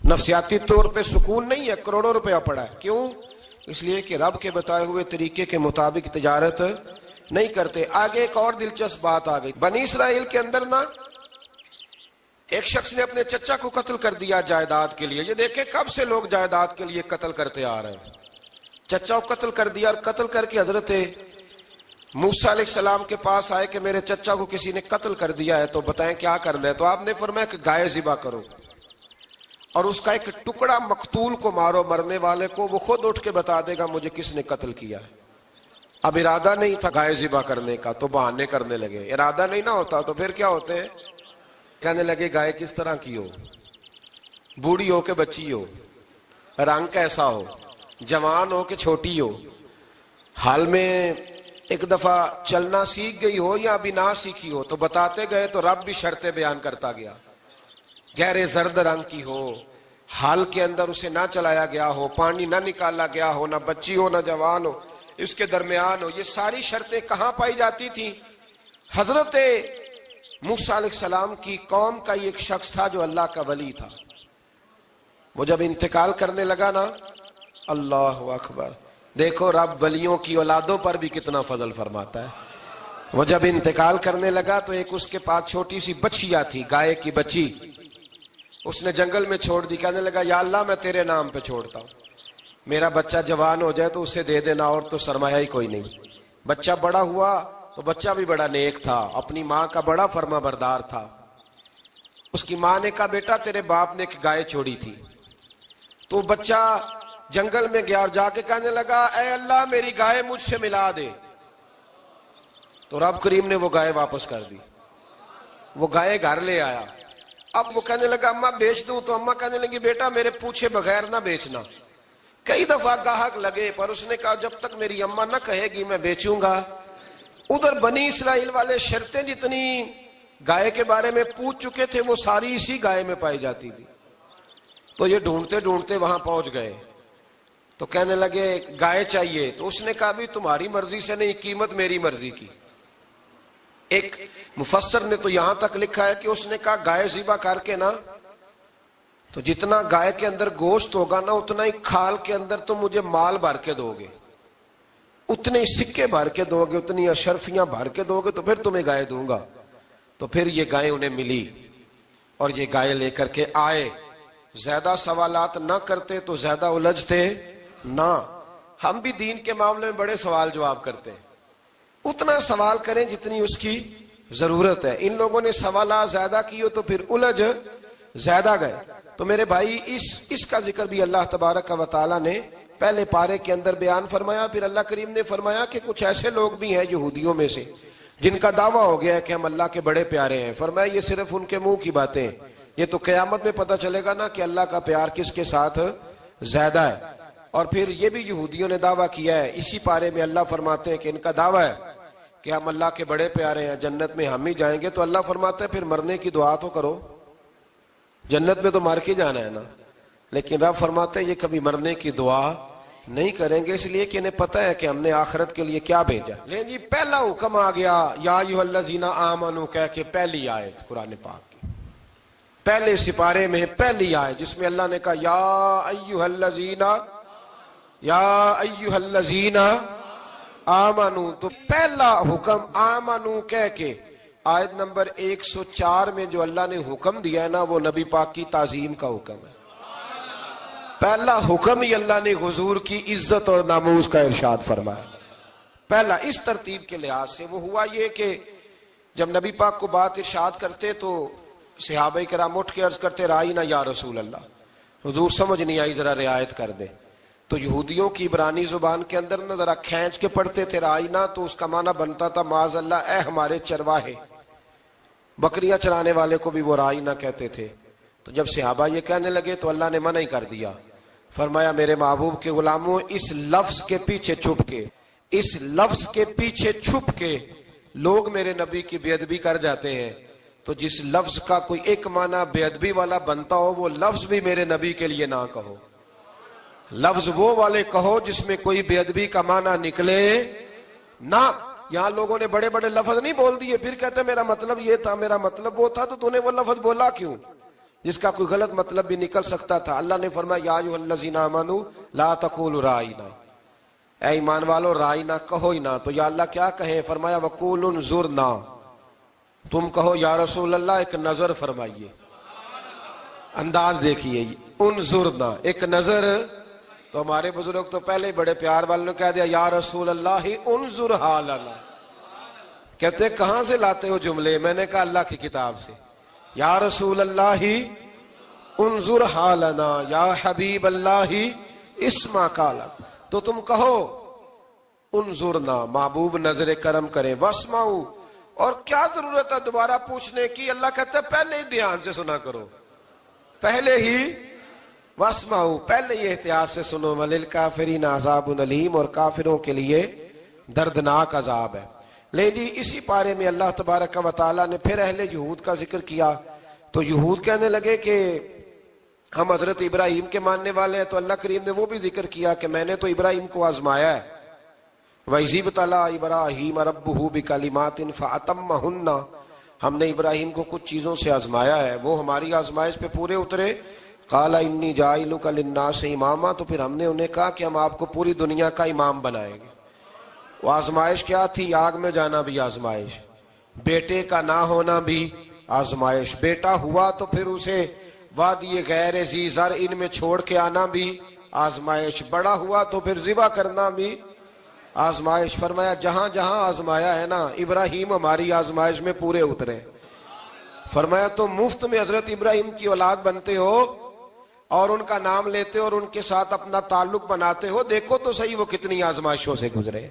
نفسیاتی طور پہ سکون نہیں ہے, کروڑوں روپیہ پڑا ہے. کیوں؟ اس لیے کہ رب کے بتائے ہوئے طریقے کے مطابق تجارت نہیں کرتے. آگے ایک اور دلچسپ بات آ گئی. بنی اسرائیل کے اندر نا ایک شخص نے اپنے چچا کو قتل کر دیا جائیداد کے لیے. یہ دیکھیں کب سے لوگ جائیداد کے لیے قتل کرتے آ رہے ہیں. چچا کو قتل کر دیا, اور قتل کر کے حضرت موسیٰ علیہ السلام کے پاس آئے کہ میرے چچا کو کسی نے قتل کر دیا ہے, تو بتائیں کیا کرنا ہے. تو آپ نے فرمایا کہ گائے ذبح کرو اور اس کا ایک ٹکڑا مقتول کو مارو, مرنے والے کو, وہ خود اٹھ کے بتا دے گا مجھے کس نے قتل کیا ہے. اب ارادہ نہیں تھا گائے ذبح کرنے کا تو بہانے کرنے لگے. ارادہ نہیں نہ ہوتا تو پھر کیا ہوتے ہیں, کہنے لگے گائے کس طرح کی ہو, بوڑھی ہو کہ بچی ہو, رنگ کیسا ہو, جوان ہو کہ چھوٹی ہو, حال میں ایک دفعہ چلنا سیکھ گئی ہو یا ابھی نہ سیکھی ہو. تو بتاتے گئے تو رب بھی شرطیں بیان کرتا گیا. گہرے زرد رنگ کی ہو, حال کے اندر اسے نہ چلایا گیا ہو, پانی نہ نکالا گیا ہو, نہ بچی ہو نہ جوان ہو, اس کے درمیان ہو. یہ ساری شرطیں کہاں پائی جاتی تھیں؟ حضرت موسیٰ علیہ السلام کی قوم کا ایک شخص تھا جو اللہ کا ولی تھا. وہ جب انتقال کرنے لگا نا, اللہ اکبر, دیکھو رب ولیوں کی اولادوں پر بھی کتنا فضل فرماتا ہے. وہ جب انتقال کرنے لگا تو ایک اس کے پاس چھوٹی سی بچیا تھی، گائے کی بچی، اس نے جنگل میں چھوڑ دی. کہنے لگا یا اللہ میں تیرے نام پہ چھوڑتا ہوں، میرا بچہ جوان ہو جائے تو اسے دے دینا، اور تو سرمایہ ہی کوئی نہیں. بچہ بڑا ہوا تو بچہ بھی بڑا نیک تھا، اپنی ماں کا بڑا فرما بردار تھا. اس کی ماں نے کہا بیٹا تیرے باپ نے ایک گائے چھوڑی تھی. تو بچہ جنگل میں گیا اور جا کے کہنے لگا اے اللہ میری گائے مجھ سے ملا دے. تو رب کریم نے وہ گائے واپس کر دی. وہ گائے گھر لے آیا. اب وہ کہنے لگا اماں بیچ دوں، تو اماں کہنے لگی بیٹا میرے پوچھے بغیر نہ بیچنا. کئی دفعہ گاہک لگے پر اس نے کہا جب تک میری اماں نہ کہے گی میں بیچوں گا. ادھر بنی اسرائیل والے شرطیں جتنی گائے کے بارے میں پوچھ چکے تھے وہ ساری اسی گائے میں پائی جاتی تھی. تو یہ ڈھونڈتے ڈھونڈتے وہاں پہنچ گئے تو کہنے لگے گائے چاہیے. تو اس نے کہا بھی تمہاری مرضی سے نہیں، قیمت میری مرضی کی. ایک مفسر نے تو یہاں تک لکھا ہے کہ اس نے کہا گائے ذبح کر کے نا تو جتنا گائے کے اندر گوشت ہوگا نا اتنا ہی کھال کے اندر تم مجھے مال بھر کے دو گے، اتنے سکے بھر کے دو گے، اتنی اشرفیاں بھر کے دو گے تو پھر تمہیں گائے دوں گا. تو پھر یہ گائے انہیں ملی اور یہ گائے لے کر کے آئے. زیادہ سوالات نہ کرتے تو زیادہ الجھتے نہ. ہم بھی دین کے معاملے میں بڑے سوال جواب کرتے ہیں، اتنا سوال کریں جتنی اس کی ضرورت ہے. ان لوگوں نے سوالات زیادہ کیے تو پھر الجھ زیادہ گئے. تو میرے بھائی اس کا ذکر بھی اللہ تبارک و تعالیٰ نے پہلے پارے کے اندر بیان فرمایا. پھر اللہ کریم نے فرمایا کہ کچھ ایسے لوگ بھی ہیں یہودیوں میں سے جن کا دعویٰ ہو گیا ہے کہ ہم اللہ کے بڑے پیارے ہیں. فرمایا یہ صرف ان کے منہ کی باتیں ہیں، یہ تو قیامت میں پتہ چلے گا نا کہ اللہ کا پیار کس کے ساتھ زیادہ ہے. اور پھر یہ بھی یہودیوں نے دعویٰ کیا ہے. اسی پارے میں اللہ فرماتے ہیں کہ ان کا دعویٰ ہے کہ ہم اللہ کے بڑے پیارے ہیں، جنت میں ہم ہی جائیں گے. تو اللہ فرماتا ہے پھر مرنے کی دعا تو کرو، جنت میں تو مر کے جانا ہے نا. لیکن رب فرماتے ہیں یہ کبھی مرنے کی دعا نہیں کریں گے، اس لیے کہ انہیں پتہ ہے کہ ہم نے آخرت کے لیے کیا بھیجا. لیں جی پہلا حکم آ گیا یا ایھا الذین آمنوا کہہ کے پہلی آیت قرآن پاک کی پہلے سپارے میں پہلی آیت جس میں اللہ نے کہا یا ایھا الذین آمنوا. تو پہلا حکم آمنوا کہہ کے آیت نمبر 104 میں جو اللہ نے حکم دیا ہے نا وہ نبی پاک کی تعظیم کا حکم ہے. پہلا حکم ہی اللہ نے حضور کی عزت اور ناموس کا ارشاد فرمایا. پہلا اس ترتیب کے لحاظ سے وہ ہوا یہ کہ جب نبی پاک کو بات ارشاد کرتے تو صحابہ کرام اٹھ کے عرض کرتے رائینا یا رسول اللہ، حضور سمجھ نہیں آئی ذرا رعایت کر دیں. تو یہودیوں کی عبرانی زبان کے اندر نہ ذرا کھینچ کے پڑھتے تھے رائینا تو اس کا معنی بنتا تھا معاذ اللہ اے ہمارے چرواہے. بکریاں چرانے والے کو بھی وہ رائینا کہتے تھے. تو جب صحابہ یہ کہنے لگے تو اللہ نے منع ہی کر دیا. فرمایا میرے محبوب کے غلاموں اس لفظ کے پیچھے چھپ کے لوگ میرے نبی کی بے ادبی کر جاتے ہیں. تو جس لفظ کا کوئی ایک معنی بے ادبی والا بنتا ہو وہ لفظ بھی میرے نبی کے لیے نہ کہو. لفظ وہ والے کہو جس میں کوئی بے ادبی کا معنی نکلے نہ. یہاں لوگوں نے بڑے بڑے لفظ نہیں بول دیے پھر کہتے میرا مطلب یہ تھا، میرا مطلب وہ تھا. تو تو نے وہ لفظ بولا کیوں جس کا کوئی غلط مطلب بھی نکل سکتا تھا. اللہ نے فرمایا یا ایھا الذین آمنوا لا تقولوا رائینا، اے ایمان والو رائینا کہو ہی نہ. تو یا اللہ کیا کہیں؟ فرمایا وقولوا انظرنا، تم کہو یا رسول اللہ ایک نظر فرمائیے. انداز دیکھیے انظرنا ایک نظر. تو ہمارے بزرگ تو پہلے بڑے پیار والوں نے کہہ دیا یا رسول اللہ انظر حالنا. کہتے کہاں سے لاتے ہو جملے؟ میں نے کہا اللہ کی کتاب سے. یا رسول اللہ انظر حالنا یا حبیب اللہ اسمع قالا. تو تم کہو انظرنا محبوب نظر کرم کریں، واسمعوا. اور کیا ضرورت ہے دوبارہ پوچھنے کی؟ اللہ کہتا ہے پہلے ہی دھیان سے سنا کرو، پہلے ہی واسمعوا پہلے ہی احتیاط سے سنو. وللکافرین عذاب علیم، اور کافروں کے لیے دردناک عذاب ہے. لے جی اسی پارے میں اللہ تبارک و تعالیٰ نے پھر اہل یہود کا ذکر کیا. تو یہود کہنے لگے کہ ہم حضرت ابراہیم کے ماننے والے ہیں. تو اللہ کریم نے وہ بھی ذکر کیا کہ میں نے تو ابراہیم کو آزمایا ہے. وَإِذِ ابْتَلَىٰ إِبْرَاهِيمَ رَبُّهُ بِكَلِمَاتٍ فَأَتَمَّهُنَّ، ہم نے ابراہیم کو کچھ چیزوں سے آزمایا ہے، وہ ہماری آزمائش پہ پورے اترے قال انی جاعلک للناس اماما، تو پھر ہم نے انہیں کہا کہ ہم آپ کو پوری دنیا کا امام بنائیں گے۔ وہ آزمائش کیا تھی؟ آگ میں جانا بھی آزمائش، بیٹے کا نہ ہونا بھی آزمائش، بیٹا ہوا تو پھر اسے وادی غیر ذی زرع ان میں چھوڑ کے آنا بھی آزمائش، بڑا ہوا تو پھر ذبح کرنا بھی آزمائش۔ فرمایا جہاں جہاں آزمایا ہے نا، ابراہیم ہماری آزمائش میں پورے اترے۔ فرمایا تو مفت میں حضرت ابراہیم کی اولاد بنتے ہو اور ان کا نام لیتے اور ان کے ساتھ اپنا تعلق بناتے ہو، دیکھو تو صحیح وہ کتنی آزمائشوں سے گزرے۔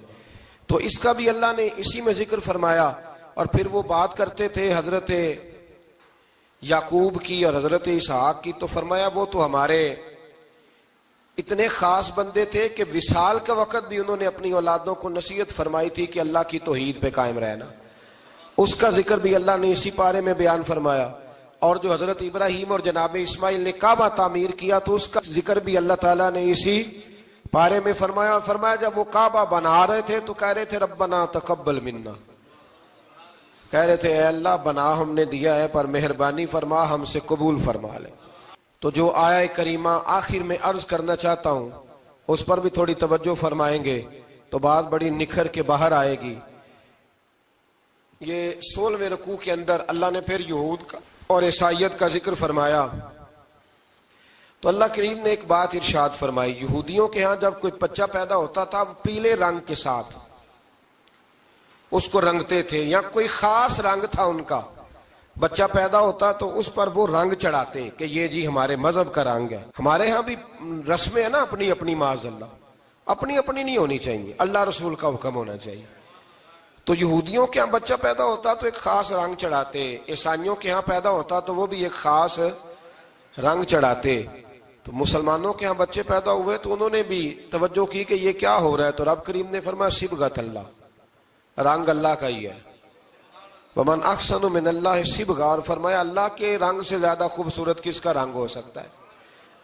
تو اس کا بھی اللہ نے اسی میں ذکر فرمایا۔ اور پھر وہ بات کرتے تھے حضرت یعقوب کی اور حضرت اسحاق کی، تو فرمایا وہ تو ہمارے اتنے خاص بندے تھے کہ وصال کا وقت بھی انہوں نے اپنی اولادوں کو نصیحت فرمائی تھی کہ اللہ کی توحید پہ قائم رہنا، اس کا ذکر بھی اللہ نے اسی پارے میں بیان فرمایا۔ اور جو حضرت ابراہیم اور جناب اسماعیل نے کعبہ تعمیر کیا تو اس کا ذکر بھی اللہ تعالیٰ نے اسی پارے میں فرمایا۔ اور فرمایا جب وہ کعبہ بنا رہے تھے تو کہہ رہے تھے ربنا تقبل منا، کہہ رہے تھے اے اللہ بنا ہم نے دیا ہے پر مہربانی فرما ہم سے قبول فرما لے۔ تو جو آیہ کریمہ آخر میں عرض کرنا چاہتا ہوں اس پر بھی تھوڑی توجہ فرمائیں گے تو بات بڑی نکھر کے باہر آئے گی۔ یہ 16ویں رکوع کے اندر اللہ نے پھر یہود کا اور عیسائیت کا ذکر فرمایا تو اللہ کریم نے ایک بات ارشاد فرمائی۔ یہودیوں کے ہاں جب کوئی بچہ پیدا ہوتا تھا پیلے رنگ کے ساتھ اس کو رنگتے تھے، یا کوئی خاص رنگ تھا ان کا، بچہ پیدا ہوتا تو اس پر وہ رنگ چڑھاتے کہ یہ جی ہمارے مذہب کا رنگ ہے۔ ہمارے ہاں بھی رسمیں ہیں نا اپنی اپنی، معاذ اللہ اپنی اپنی نہیں ہونی چاہیے، اللہ رسول کا حکم ہونا چاہیے۔ تو یہودیوں کے ہاں بچہ پیدا ہوتا تو ایک خاص رنگ چڑھاتے، عیسائیوں کے ہاں پیدا ہوتا تو وہ بھی ایک خاص رنگ چڑھاتے۔ تو مسلمانوں کے ہاں بچے پیدا ہوئے تو انہوں نے بھی توجہ کی کہ یہ کیا ہو رہا ہے، تو رب کریم نے فرمایا صبغۃ اللہ، رنگ اللہ کا ہی ہے۔ ومن احسن من اللہ صبغہ، اور فرمایا اللہ کے رنگ سے زیادہ خوبصورت کس کا رنگ ہو سکتا ہے؟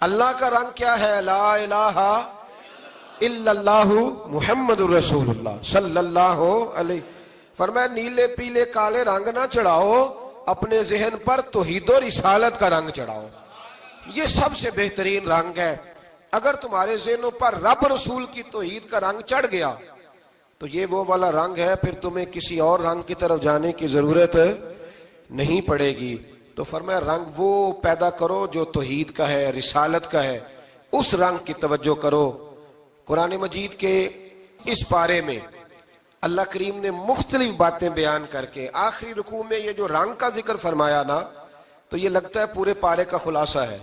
اللہ کا رنگ کیا ہے؟ لا الہ الا اللہ محمد الرسول اللہ صلی اللہ علیہ۔ فرمایا نیلے پیلے کالے رنگ نہ چڑھاؤ، اپنے ذہن پر توحید و رسالت کا رنگ چڑھاؤ، یہ سب سے بہترین رنگ ہے۔ اگر تمہارے ذہنوں پر رب رسول کی توحید کا رنگ چڑھ گیا تو یہ وہ والا رنگ ہے، پھر تمہیں کسی اور رنگ کی طرف جانے کی ضرورت نہیں پڑے گی۔ تو فرمایا رنگ وہ پیدا کرو جو توحید کا ہے، رسالت کا ہے، اس رنگ کی توجہ کرو۔ قرآن مجید کے اس پارے میں اللہ کریم نے مختلف باتیں بیان کر کے آخری رکوع میں یہ جو رنگ کا ذکر فرمایا نا، تو یہ لگتا ہے پورے پارے کا خلاصہ ہے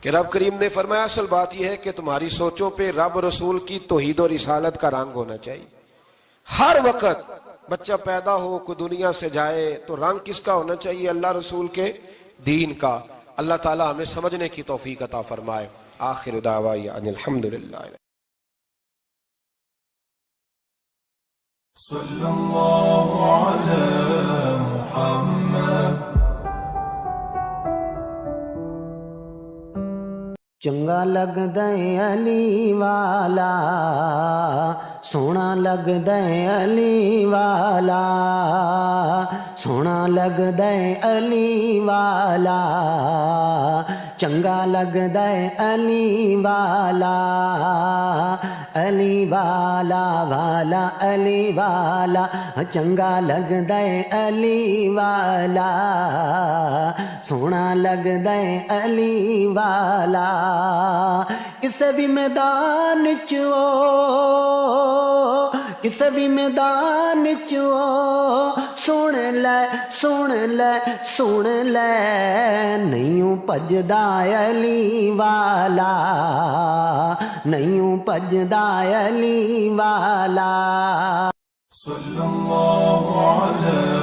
کہ رب کریم نے فرمایا اصل بات یہ ہے کہ تمہاری سوچوں پہ رب رسول کی توحید و رسالت کا رنگ ہونا چاہیے۔ ہر وقت بچہ پیدا ہو، کوئی دنیا سے جائے تو رنگ کس کا ہونا چاہیے؟ اللہ رسول کے دین کا۔ اللہ تعالی ہمیں سمجھنے کی توفیق عطا فرمائے۔ آخر دعوانا ان الحمدللہ۔ صلی اللہ علی محمد۔ چنگا لگدا ہے علی والا، سونا لگدا ہے علی والا، سونا لگدا ہے علی والا، چنگا لگدا ہے علی والا، علی والا والا علی والا، چنگا لگدا ہے علی والا، سونا لگدا ہے علی والا۔ کسے بھی میدان چو، کسے بھی میدان چو، سن لے سن لے سن لے، نہیں بھجدا علی والا، نہیں بھجدا علی والا۔ صلی اللہ علی